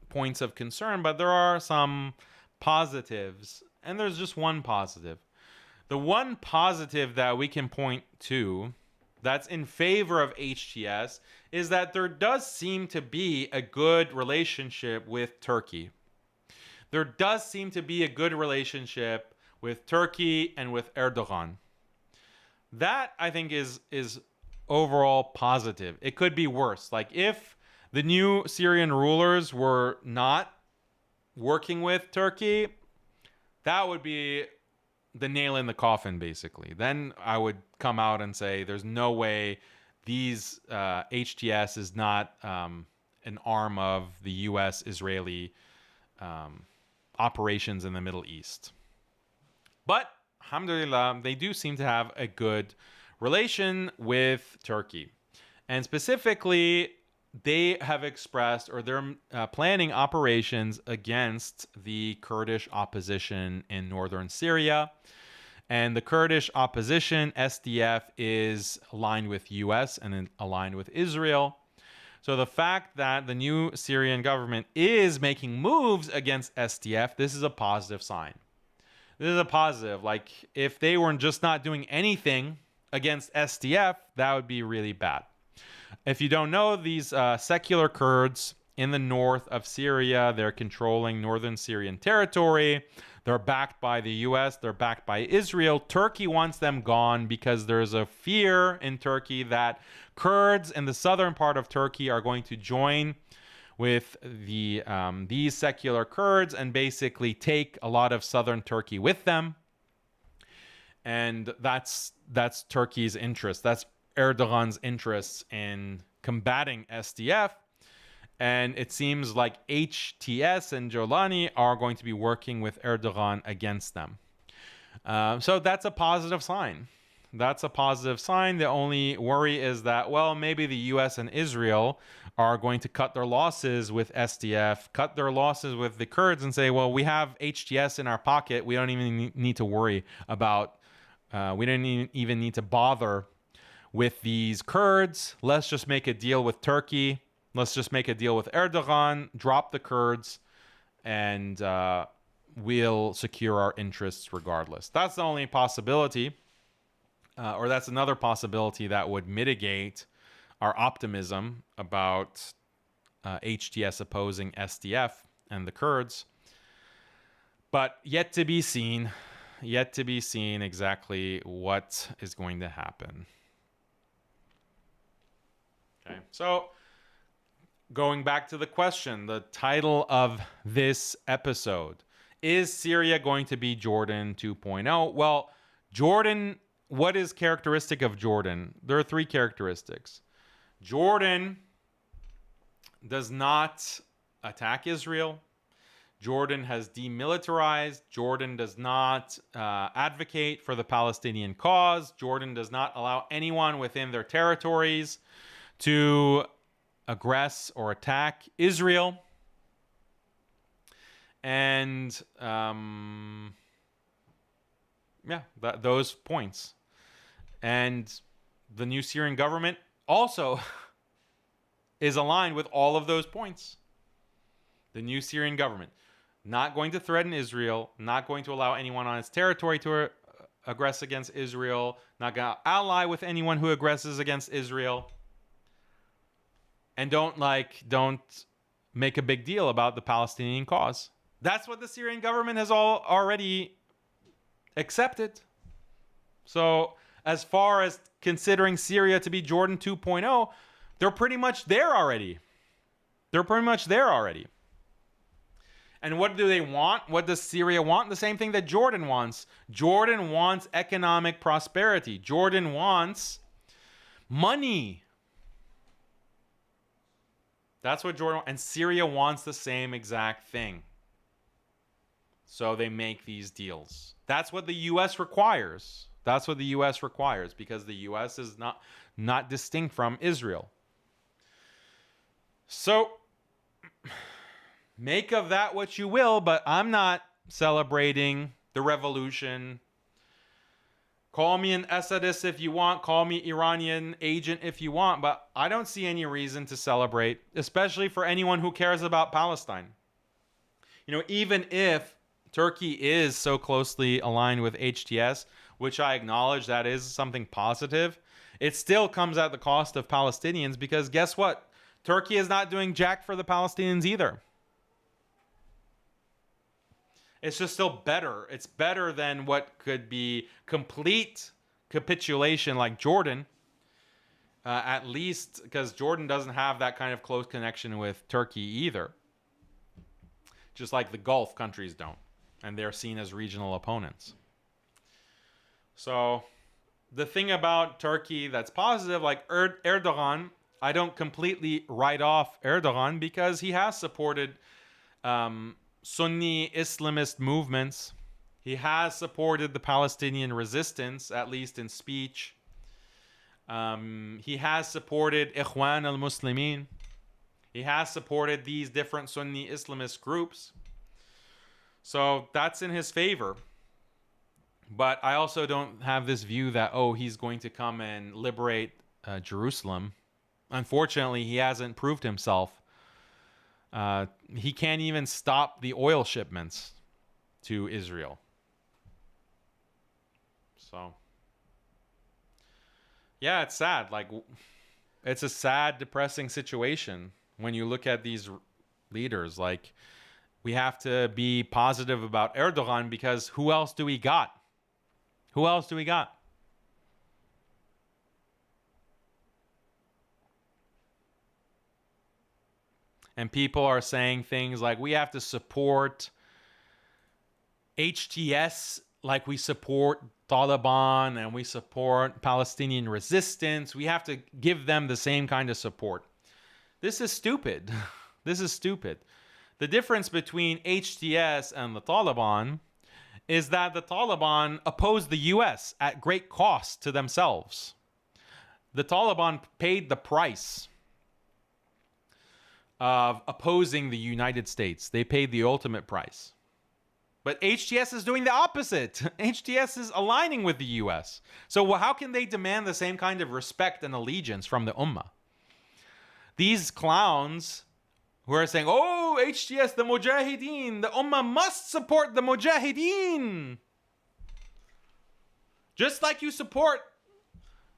points of concern, but there are some positives, and there's just one positive. The one positive that we can point to that's in favor of HTS is that there does seem to be a good relationship with Turkey. There does seem to be a good relationship with Turkey and with Erdogan. That, I think, is overall positive. It could be worse. Like, if the new Syrian rulers were not working with Turkey, that would be the nail in the coffin, basically. Then I would come out and say there's no way these HTS is not an arm of the U.S.-Israeli operations in the Middle East. But, alhamdulillah, they do seem to have a good relation with Turkey. And specifically, they have expressed, or they're planning operations against the Kurdish opposition in northern Syria. And the Kurdish opposition, SDF, is aligned with US and aligned with Israel. So the fact that the new Syrian government is making moves against SDF, this is a positive sign. This is a positive. Like, if they were just not doing anything against SDF, that would be really bad. If you don't know, these secular Kurds in the north of Syria, they're controlling northern Syrian territory. They're backed by the US. They're backed by Israel. Turkey wants them gone because there's a fear in Turkey that Kurds in the southern part of Turkey are going to join with these secular Kurds and basically take a lot of southern Turkey with them. And that's Turkey's interest. That's Erdogan's interests in combating SDF. And it seems like HTS and Jolani are going to be working with Erdogan against them. So that's a positive sign. That's a positive sign. The only worry is that, well, maybe the US and Israel are going to cut their losses with SDF, cut their losses with the Kurds, and say, well, we have HTS in our pocket. We don't even need to worry about, we don't even need to bother with these Kurds. Let's just make a deal with Turkey. Let's just make a deal with Erdogan, drop the Kurds, and we'll secure our interests regardless. That's the only possibility, or that's another possibility that would mitigate our optimism about HTS opposing SDF and the Kurds. But yet to be seen exactly what is going to happen. Okay, so going back to the question, the title of this episode, is Syria going to be Jordan 2.0? Well, Jordan, what is characteristic of Jordan? There are three characteristics. Jordan does not attack Israel. Jordan has demilitarized. Jordan does not advocate for the Palestinian cause. Jordan does not allow anyone within their territories to aggress or attack Israel. And those points. And the new Syrian government also is aligned with all of those points. The new Syrian government, not going to threaten Israel, not going to allow anyone on its territory to aggress against Israel, not going to ally with anyone who aggresses against Israel. And don't make a big deal about the Palestinian cause. That's what the Syrian government has already accepted. So as far as considering Syria to be Jordan 2.0, they're pretty much there already. And what do they want? What does Syria want? The same thing that Jordan wants. Jordan wants economic prosperity. Jordan wants money. That's what Jordan wants. And Syria wants the same exact thing. So they make these deals. That's what the U.S. requires. Because the U.S. is not distinct from Israel. So make of that what you will, but I'm not celebrating the revolution. Call me an Assadist if you want. Call me Iranian agent if you want. But I don't see any reason to celebrate, especially for anyone who cares about Palestine. Even if Turkey is so closely aligned with HTS, which I acknowledge that is something positive, it still comes at the cost of Palestinians, because guess what? Turkey is not doing jack for the Palestinians either. It's just still better. It's better than what could be complete capitulation like Jordan. At least because Jordan doesn't have that kind of close connection with Turkey either. Just like the Gulf countries don't. And they're seen as regional opponents. So the thing about Turkey that's positive, like Erdogan, I don't completely write off Erdogan because he has supported Sunni Islamist movements. He has supported the Palestinian resistance, at least in speech. He has supported Ikhwan al-Muslimin. He has supported these different Sunni Islamist groups. So that's in his favor. But I also don't have this view that, oh, he's going to come and liberate Jerusalem. Unfortunately, he hasn't proved himself. He can't even stop the oil shipments to Israel. So, yeah, it's sad. Like, it's a sad, depressing situation when you look at these leaders. Like, we have to be positive about Erdogan because who else do we got? Who else do we got? And people are saying things like we have to support HTS like we support Taliban and we support Palestinian resistance. We have to give them the same kind of support. This is stupid. This is stupid. The difference between HTS and the Taliban is that the Taliban opposed the US at great cost to themselves. The Taliban paid the price of opposing the United States. They paid the ultimate price. But HTS is doing the opposite. HTS is aligning with the US. So how can they demand the same kind of respect and allegiance from the Ummah? These clowns who are saying, oh, HTS, the Mujahideen, the Ummah must support the Mujahideen. Just like you support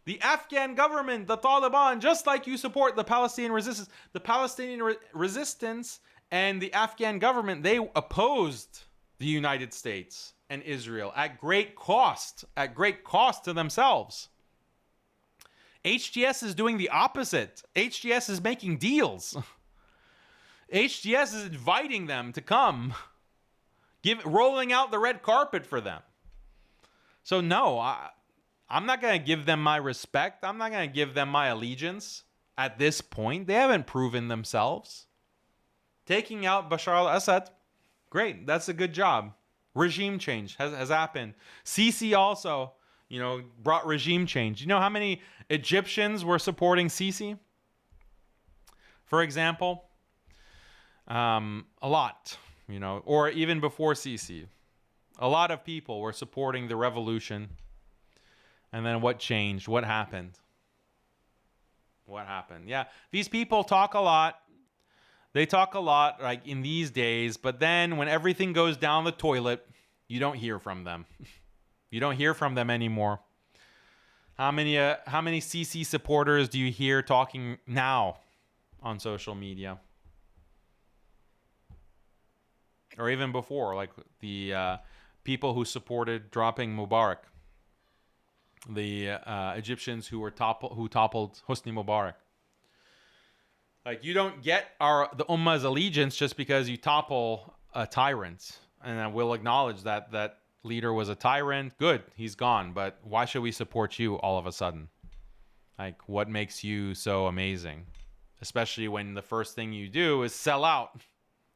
the Afghan government, the Taliban, just like you support the Palestinian resistance. The Palestinian resistance and the Afghan government, they opposed the United States and Israel at great cost to themselves. HTS is doing the opposite. HTS is making deals. HTS is inviting them to come, rolling out the red carpet for them. So no, I'm not going to give them my respect. I'm not going to give them my allegiance at this point. They haven't proven themselves. Taking out Bashar al-Assad, great. That's a good job. Regime change has happened. Sisi also, brought regime change. You know how many Egyptians were supporting Sisi? For example, a lot, or even before Sisi. A lot of people were supporting the revolution. And then what changed? What happened? What happened? Yeah, these people talk a lot. They talk a lot, like in these days. But then when everything goes down the toilet, you don't hear from them. You don't hear from them anymore. How many CC supporters do you hear talking now on social media? Or even before, like the people who supported dropping Mubarak. The Egyptians who toppled Hosni Mubarak. Like, you don't get the Ummah's allegiance just because you topple a tyrant. And I will acknowledge that leader was a tyrant. Good, he's gone. But why should we support you all of a sudden? Like, what makes you so amazing? Especially when the first thing you do is sell out.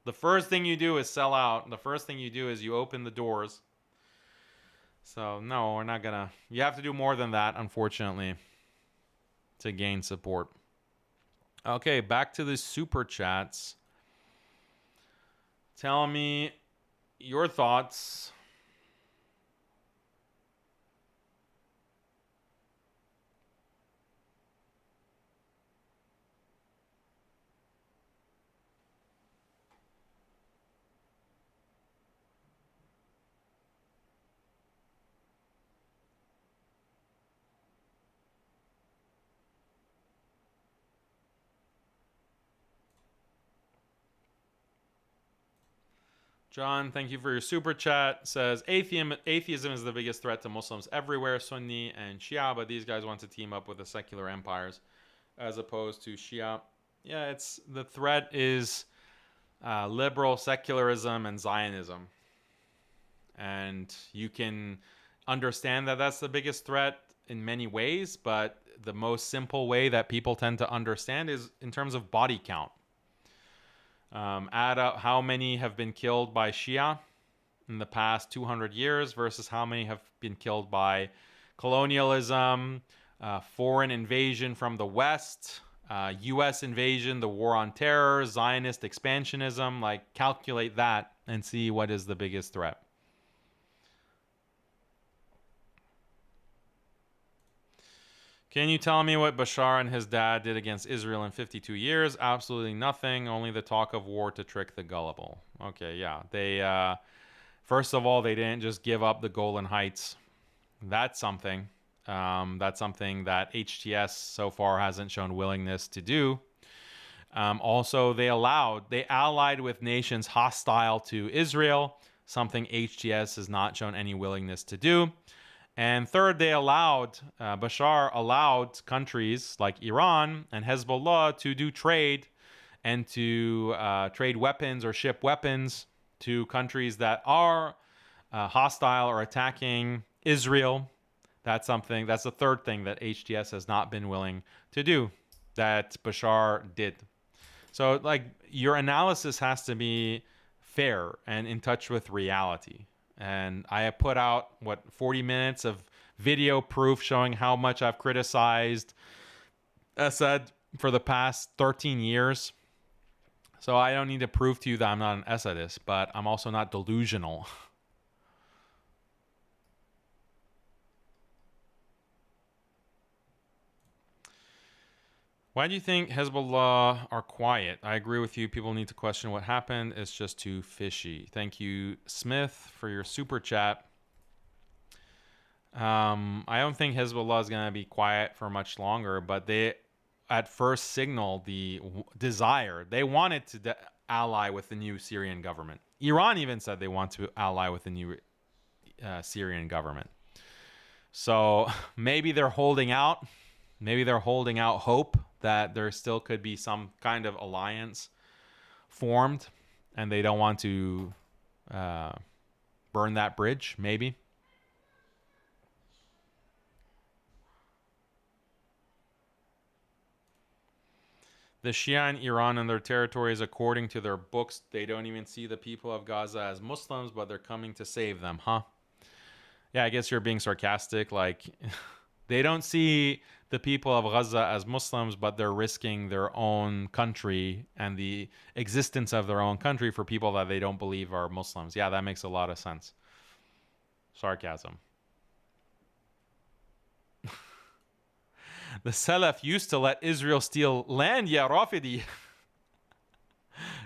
The first thing you do is sell out. The first thing you do is you open the doors. So, no, we're not gonna... You have to do more than that, unfortunately, to gain support. Okay, back to the super chats. Tell me your thoughts. John, thank you for your super chat. Says atheism is the biggest threat to Muslims everywhere, Sunni and Shia, but these guys want to team up with the secular empires as opposed to Shia. Yeah, it's the threat is liberal secularism and Zionism, and you can understand that that's the biggest threat in many ways, but the most simple way that people tend to understand is in terms of body count. Add up how many have been killed by Shia in the past 200 years versus how many have been killed by colonialism, foreign invasion from the West, U.S. invasion, the war on terror, Zionist expansionism. Like, calculate that and see what is the biggest threat. Can you tell me what Bashar and his dad did against Israel in 52 years? Absolutely nothing. Only the talk of war to trick the gullible. Okay, yeah. They, first of all, they didn't just give up the Golan Heights. That's something. That's something that HTS so far hasn't shown willingness to do. Also, they allied with nations hostile to Israel, something HTS has not shown any willingness to do. And third, Bashar allowed countries like Iran and Hezbollah to do trade and to trade weapons or ship weapons to countries that are hostile or attacking Israel. That's the third thing that HTS has not been willing to do that Bashar did. So, like, your analysis has to be fair and in touch with reality. And I have put out, 40 minutes of video proof showing how much I've criticized Assad for the past 13 years. So I don't need to prove to you that I'm not an Assadist, but I'm also not delusional. Why do you think Hezbollah are quiet? I agree with you. People need to question what happened. It's just too fishy. Thank you, Smith, for your super chat. I don't think Hezbollah is going to be quiet for much longer, but they at first signaled the desire. They wanted to ally with the new Syrian government. Iran even said they want to ally with the new Syrian government. So maybe they're holding out. Maybe they're holding out hope that there still could be some kind of alliance formed, and they don't want to burn that bridge, maybe. The Shia in Iran and their territories, according to their books, they don't even see the people of Gaza as Muslims, but they're coming to save them, huh? Yeah, I guess you're being sarcastic. Like, they don't see the people of Gaza as Muslims, but they're risking their own country and the existence of their own country for people that they don't believe are Muslims. Yeah, that makes a lot of sense. Sarcasm. The Salaf used to let Israel steal land, ya Rafidi.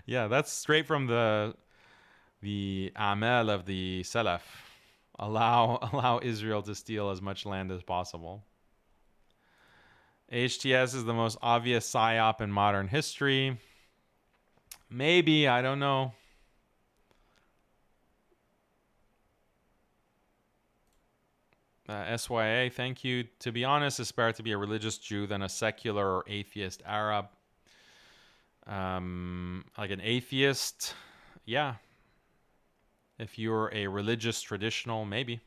Yeah, that's straight from the amal of the Salaf. Allow Israel to steal as much land as possible. HTS is the most obvious psyop in modern history. Maybe, I don't know. SYA, thank you. To be honest, it's better to be a religious Jew than a secular or atheist Arab. Like an atheist, yeah. If you're a religious traditional, maybe.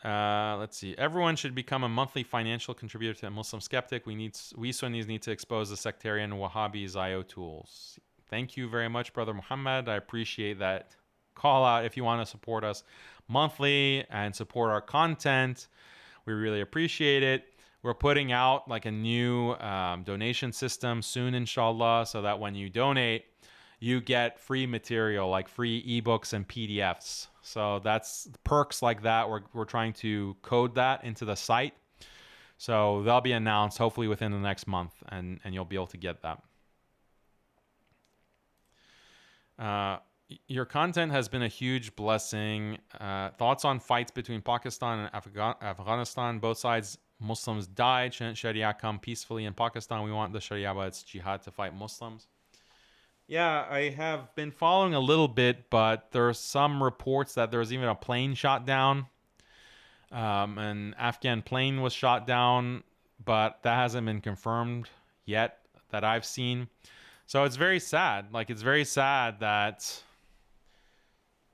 Let's see. Everyone should become a monthly financial contributor to MuslimSkeptic. We Sunnis need to expose the sectarian Wahhabi Zio tools. Thank you very much, Brother Muhammad. I appreciate that call out. If you want to support us monthly and support our content, we really appreciate it. We're putting out like a new donation system soon, inshallah, so that when you donate, you get free material like free ebooks and PDFs. So that's perks like that. We're trying to code that into the site. So they'll be announced hopefully within the next month, and you'll be able to get that. Your content has been a huge blessing. Thoughts on fights between Pakistan and Afghanistan? Both sides, Muslims died. Shouldn't Sharia come peacefully in Pakistan? We want the Sharia, but it's jihad to fight Muslims. Yeah, I have been following a little bit, but there's some reports that there was even a plane shot down. An Afghan plane was shot down, but that hasn't been confirmed yet that I've seen. So it's very sad. Like, it's very sad that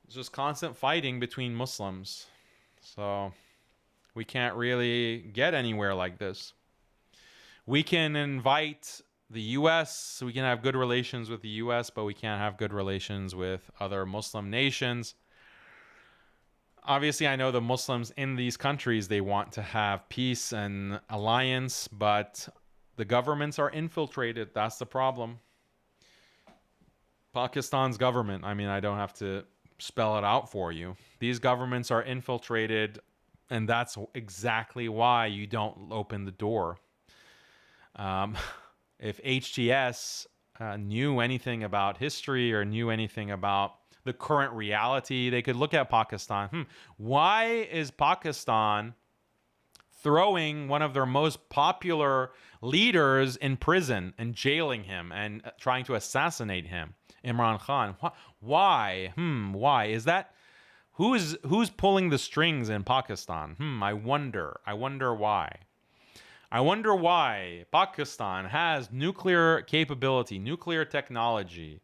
it's just constant fighting between Muslims. So we can't really get anywhere like this. We can invite the US, we can have good relations with the US, but we can't have good relations with other Muslim nations. Obviously, I know the Muslims in these countries, they want to have peace and alliance, but the governments are infiltrated. That's the problem. Pakistan's government, I mean, I don't have to spell it out for you. These governments are infiltrated, and that's exactly why you don't open the door. If HTS knew anything about history or knew anything about the current reality, they could look at Pakistan. Why is Pakistan throwing one of their most popular leaders in prison and jailing him and trying to assassinate him, Imran Khan? Why? Why is that? Who's pulling the strings in Pakistan? I wonder. I wonder why. I wonder why Pakistan has nuclear capability, nuclear technology,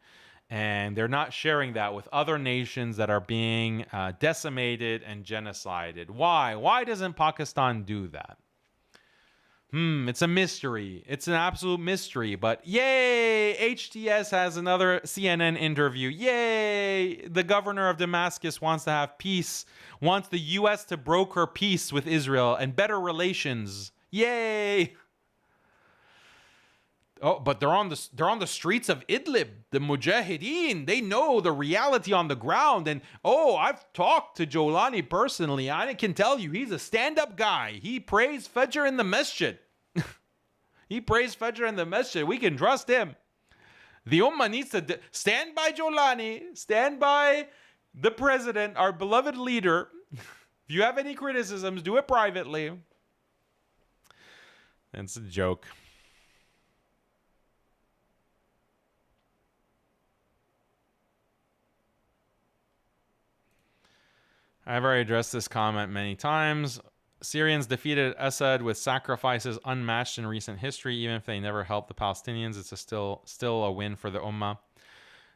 and they're not sharing that with other nations that are being decimated and genocided. Why? Why doesn't Pakistan do that? It's a mystery. It's an absolute mystery. But yay, HTS has another CNN interview. Yay, the governor of Damascus wants to have peace, wants the U.S. to broker peace with Israel and better relations. Yay! Oh, but they're on the streets of Idlib, the Mujahideen. They know the reality on the ground. And I've talked to Jolani personally. I can tell you, he's a stand-up guy. He prays Fajr in the masjid. He prays Fajr in the masjid. We can trust him. The Ummah needs to stand by Jolani, stand by the president, our beloved leader. If you have any criticisms, do it privately. It's a joke. I've already addressed this comment many times. Syrians defeated Assad with sacrifices unmatched in recent history. Even if they never helped the Palestinians, it's still a win for the Ummah.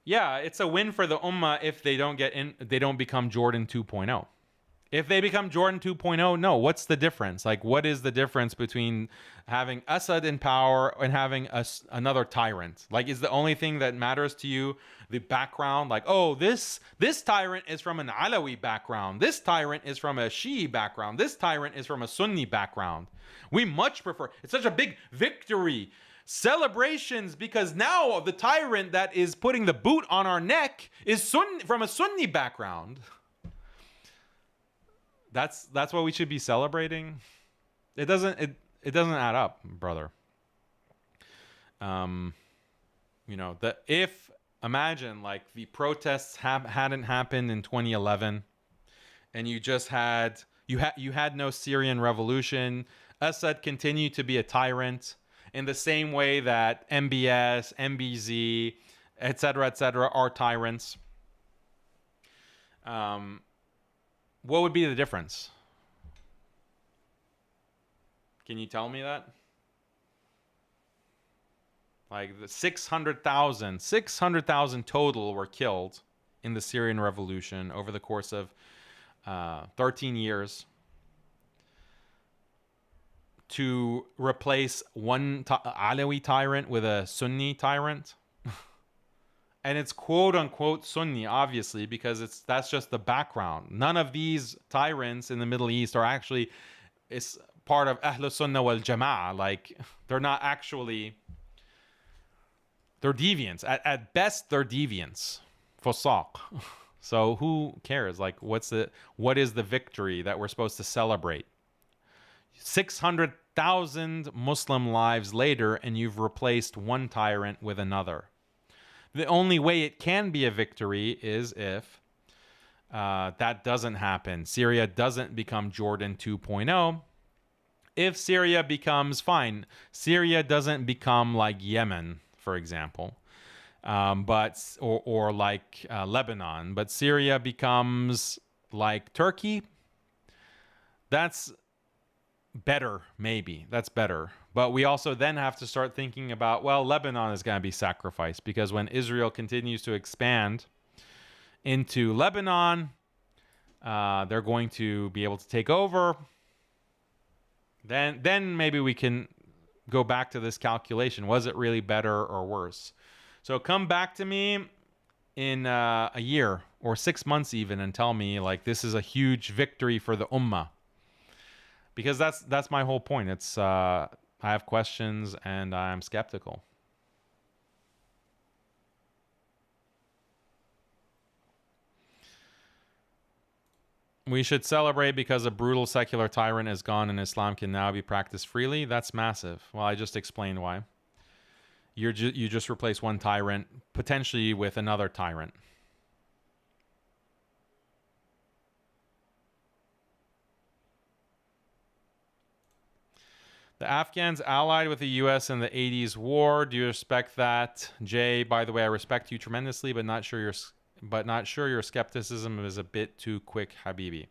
Yeah, it's a win for the Ummah if they don't become Jordan 2.0. If they become Jordan 2.0, no, what's the difference? Like, what is the difference between having Assad in power and having another tyrant? Like, is the only thing that matters to you the background? Like, this tyrant is from an Alawi background. This tyrant is from a Shi'i background. This tyrant is from a Sunni background. We much prefer. It's such a big victory. Celebrations, because now the tyrant that is putting the boot on our neck is from a Sunni background. That's what we should be celebrating. It doesn't add up, brother. Imagine like the protests hadn't happened in 2011, and you had no Syrian revolution. Assad continued to be a tyrant in the same way that MBS, MBZ, etc., are tyrants. What would be the difference? Can you tell me that? Like the 600,000 total were killed in the Syrian revolution over the course of 13 years to replace one Alawi tyrant with a Sunni tyrant. And it's quote unquote Sunni, obviously, because that's just the background. None of these tyrants in the Middle East are actually part of Ahl Sunnah wal Jama'ah. Like, they're not actually, they're deviants. At best, they're deviants. Fusaq. So who cares? Like, what is the victory that we're supposed to celebrate? 600,000 Muslim lives later, and you've replaced one tyrant with another. The only way it can be a victory is if that doesn't happen. Syria doesn't become Jordan 2.0. If Syria becomes Syria doesn't become like Yemen, for example. or like Lebanon, but Syria becomes like Turkey. That's better, maybe. That's better. But we also then have to start thinking about, well, Lebanon is going to be sacrificed, because when Israel continues to expand into Lebanon, they're going to be able to take over. Then maybe we can go back to this calculation. Was it really better or worse? So come back to me in a year or 6 months even and tell me, like, this is a huge victory for the ummah. Because that's my whole point. It's I have questions and I'm skeptical. We should celebrate because a brutal secular tyrant is gone and Islam can now be practiced freely. That's massive. Well, I just explained why. You just replace one tyrant potentially with another tyrant. The Afghans allied with the U.S. in the 80s war. Do you respect that? Jay, by the way, I respect you tremendously, but not sure your skepticism is a bit too quick, Habibi.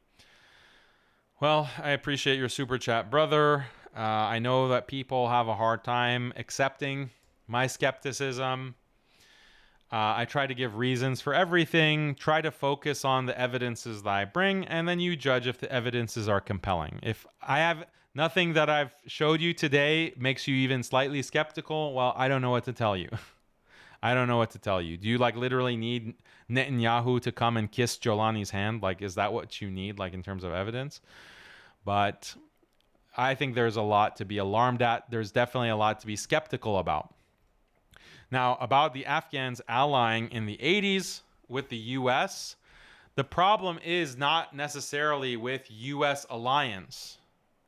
Well, I appreciate your super chat, brother. I know that people have a hard time accepting my skepticism. I try to give reasons for everything, try to focus on the evidences that I bring, and then you judge if the evidences are compelling. If I have nothing that I've showed you today makes you even slightly skeptical, well, I don't know what to tell you. I don't know what to tell you. Do you like literally need Netanyahu to come and kiss Jolani's hand? Like, is that what you need, like, in terms of evidence? But I think there's a lot to be alarmed at. There's definitely a lot to be skeptical about. Now, about the Afghans allying in the 80s with the U.S., the problem is not necessarily with U.S. alliance.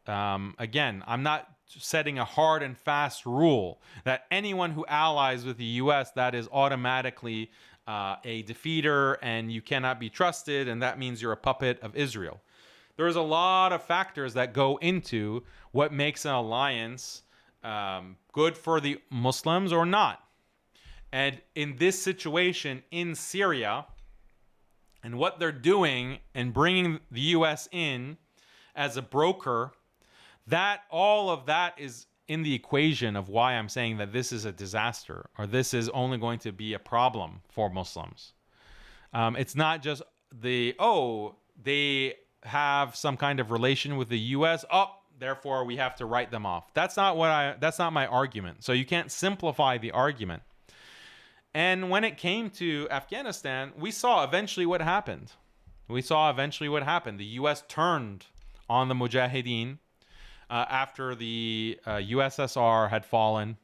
Again, I'm not setting a hard and fast rule that anyone who allies with the U.S., that is automatically a defeater and you cannot be trusted, and that means you're a puppet of Israel. There's a lot of factors that go into what makes an alliance good for the Muslims or not. And in this situation in Syria, and what they're doing and bringing the U.S. in as a broker, that all of that is in the equation of why I'm saying that this is a disaster, or this is only going to be a problem for Muslims. It's not just they have some kind of relation with the U.S. Therefore we have to write them off. That's not my argument. So you can't simplify the argument. And when it came to Afghanistan, we saw eventually what happened. The U.S. turned on the Mujahideen after the USSR had fallen.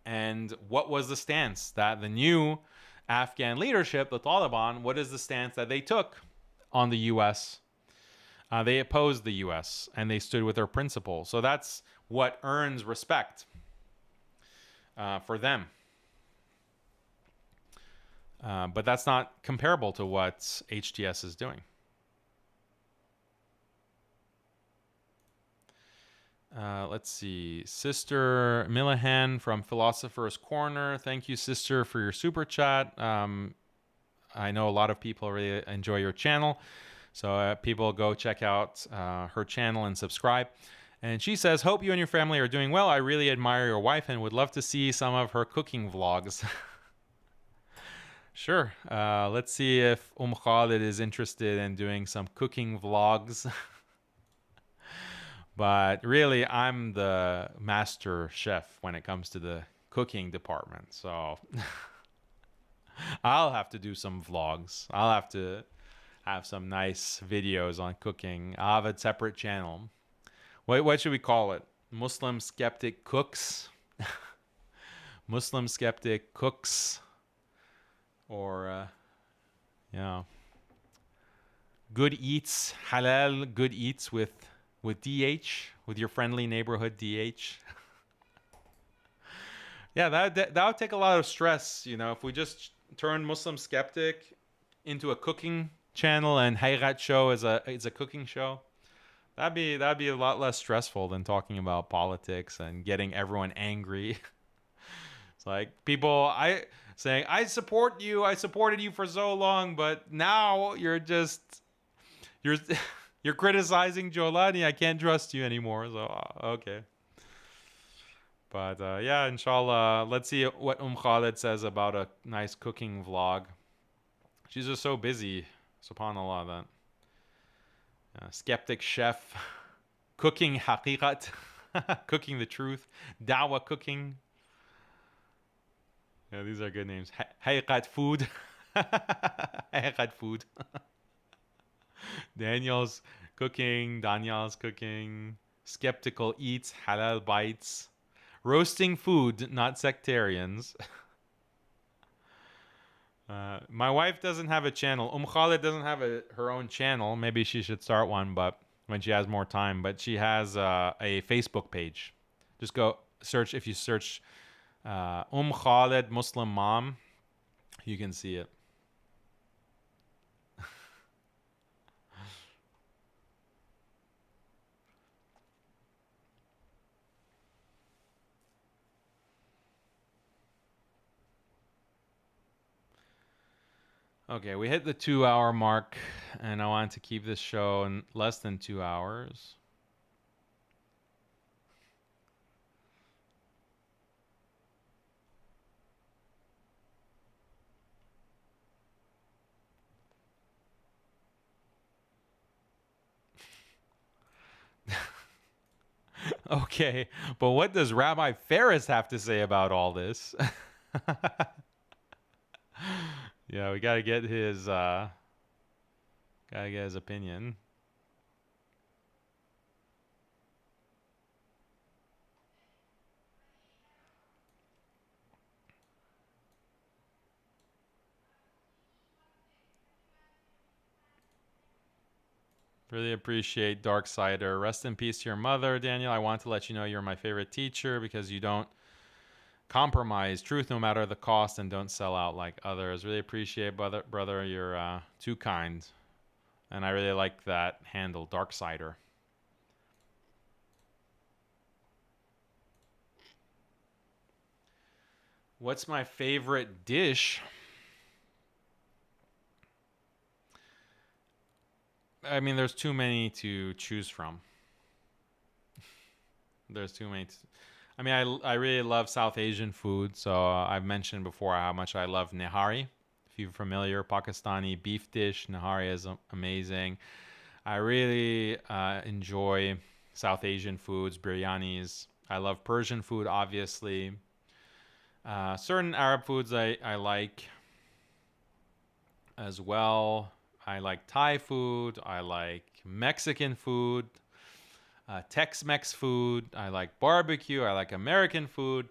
And what was the stance that the new Afghan leadership, the Taliban, what is the stance that they took on the U.S.? They opposed the U.S. and they stood with their principles. So that's what earns respect for them. But that's not comparable to what HTS is doing. Let's see. Sister Millahan from Philosopher's Corner. Thank you, sister, for your super chat. I know a lot of people really enjoy your channel. So people go check out her channel and subscribe. And she says, hope you and your family are doing well. I really admire your wife and would love to see some of her cooking vlogs. Sure. Let's see if Khalid is interested in doing some cooking vlogs. But really, I'm the master chef when it comes to the cooking department. So I'll have to do some vlogs. I'll have to have some nice videos on cooking. I'll have a separate channel. What should we call it? MuslimSkeptic Cooks? MuslimSkeptic Cooks? Or, Good Eats, Halal Good Eats with DH, with your friendly neighborhood DH. Yeah, that would take a lot of stress, if we just turn Muslim Skeptic into a cooking channel and Haqiqatjou is a cooking show. That'd be a lot less stressful than talking about politics and getting everyone angry. It's like people saying, I support you, I supported you for so long, but now you're you're criticizing Jolani. I can't trust you anymore. So okay. But yeah, inshallah, let's see what Khalid says about a nice cooking vlog. She's just so busy, subhanallah, that skeptic chef, cooking haqiqat, cooking the truth, dawah cooking. Yeah, these are good names. Haqiqat food. Haqiqat food. Daniel's cooking. Skeptical eats, halal bites. Roasting food, not sectarians. My wife doesn't have a channel. Khalid doesn't have her own channel. Maybe she should start one, but when she has more time. But she has a Facebook page. Just go search. If you search Khalid Muslim Mom, you can see it. Okay, we hit the 2-hour mark, and I want to keep this show in less than 2 hours. Okay, but what does Rabbi Ferris have to say about all this? Yeah, we gotta get his opinion. Really appreciate Darksider. Rest in peace to your mother, Daniel. I want to let you know you're my favorite teacher because you don't compromise truth no matter the cost and don't sell out like others. Really appreciate, brother. You're too kind. And I really like that handle, Darksider. What's my favorite dish? I mean, there's too many to choose from. There's too many. I mean, I really love South Asian food. So I've mentioned before how much I love nihari. If you're familiar, Pakistani beef dish. Nihari is amazing. I really enjoy South Asian foods, biryanis. I love Persian food, obviously. Certain Arab foods I like as well. I like Thai food. I like Mexican food. Tex-Mex food. I like barbecue. I like American food.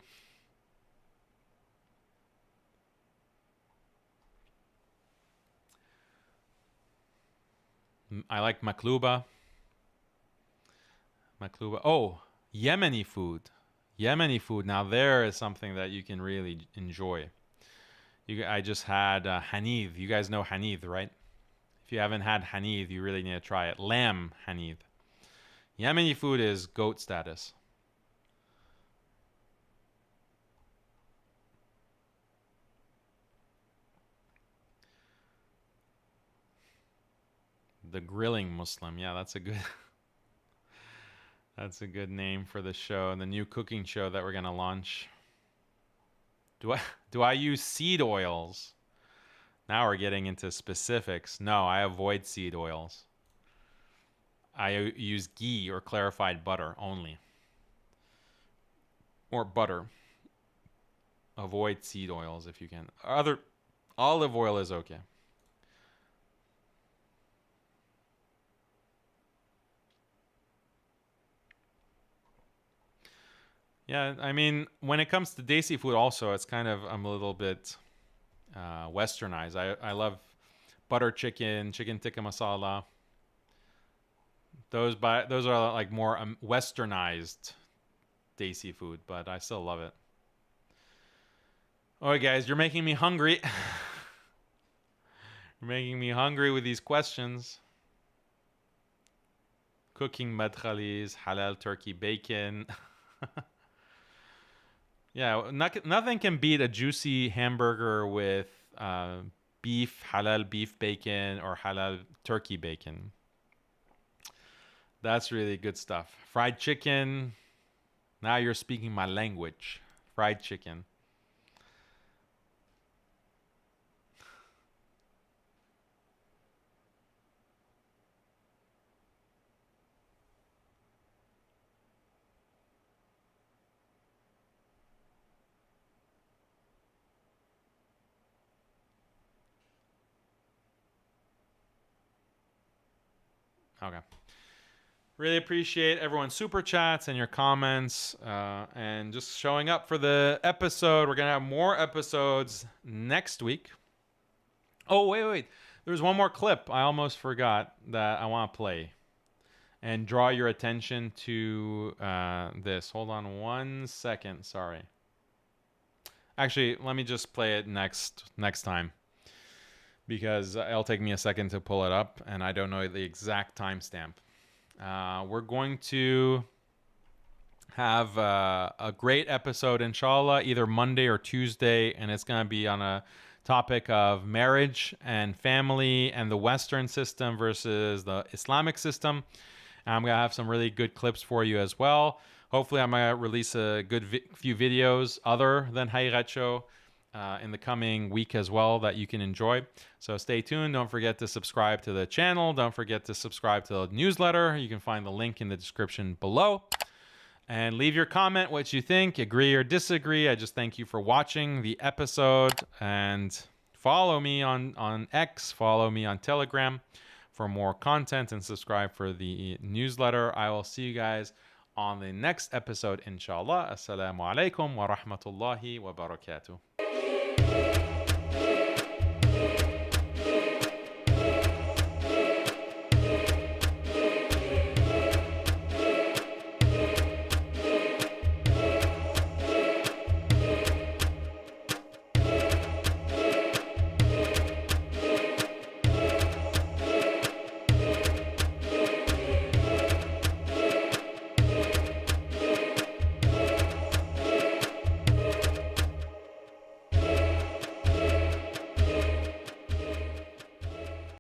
I like makluba. Oh, Yemeni food. Yemeni food. Now there is something that you can really enjoy. I just had hanith. You guys know hanith, right? If you haven't had hanith, you really need to try it. Lamb hanith. Yemeni food is goat status. The grilling Muslim. Yeah, that's a good that's a good name for the show, the new cooking show that we're going to launch. Do I use seed oils? Now we're getting into specifics. No, I avoid seed oils. I use ghee or clarified butter only. Or butter. Avoid seed oils if you can. Other olive oil is okay. Yeah, I mean, when it comes to desi food also, it's kind of, I'm a little bit westernized. I love butter chicken, chicken tikka masala. Those are like more westernized desi food, but I still love it. All right, guys, you're making me hungry. You're making me hungry with these questions. Cooking madkhalis, halal turkey bacon. Yeah, nothing can beat a juicy hamburger with beef, halal beef bacon, or halal turkey bacon. That's really good stuff. Fried chicken. Now you're speaking my language. Fried chicken. Okay. Really appreciate everyone's super chats and your comments and just showing up for the episode. We're going to have more episodes next week. Oh, wait. There's one more clip I almost forgot that I want to play and draw your attention to this. Hold on 1 second. Sorry. Actually, let me just play it next time because it'll take me a second to pull it up and I don't know the exact timestamp. We're going to have a great episode, inshallah, either Monday or Tuesday, and it's going to be on a topic of marriage and family and the Western system versus the Islamic system. I'm going to have some really good clips for you as well. Hopefully, I'm going to release a good few videos other than Haqiqatjou in the coming week as well that you can enjoy. So stay tuned. Don't forget to subscribe to the channel. Don't forget to subscribe to the newsletter. You can find the link in the description below. And leave your comment what you think, agree or disagree. I just thank you for watching the episode. And follow me on X, follow me on Telegram for more content, and subscribe for the newsletter. I will see you guys on the next episode, inshallah. Assalamu alaikum wa rahmatullahi wa barakatuh.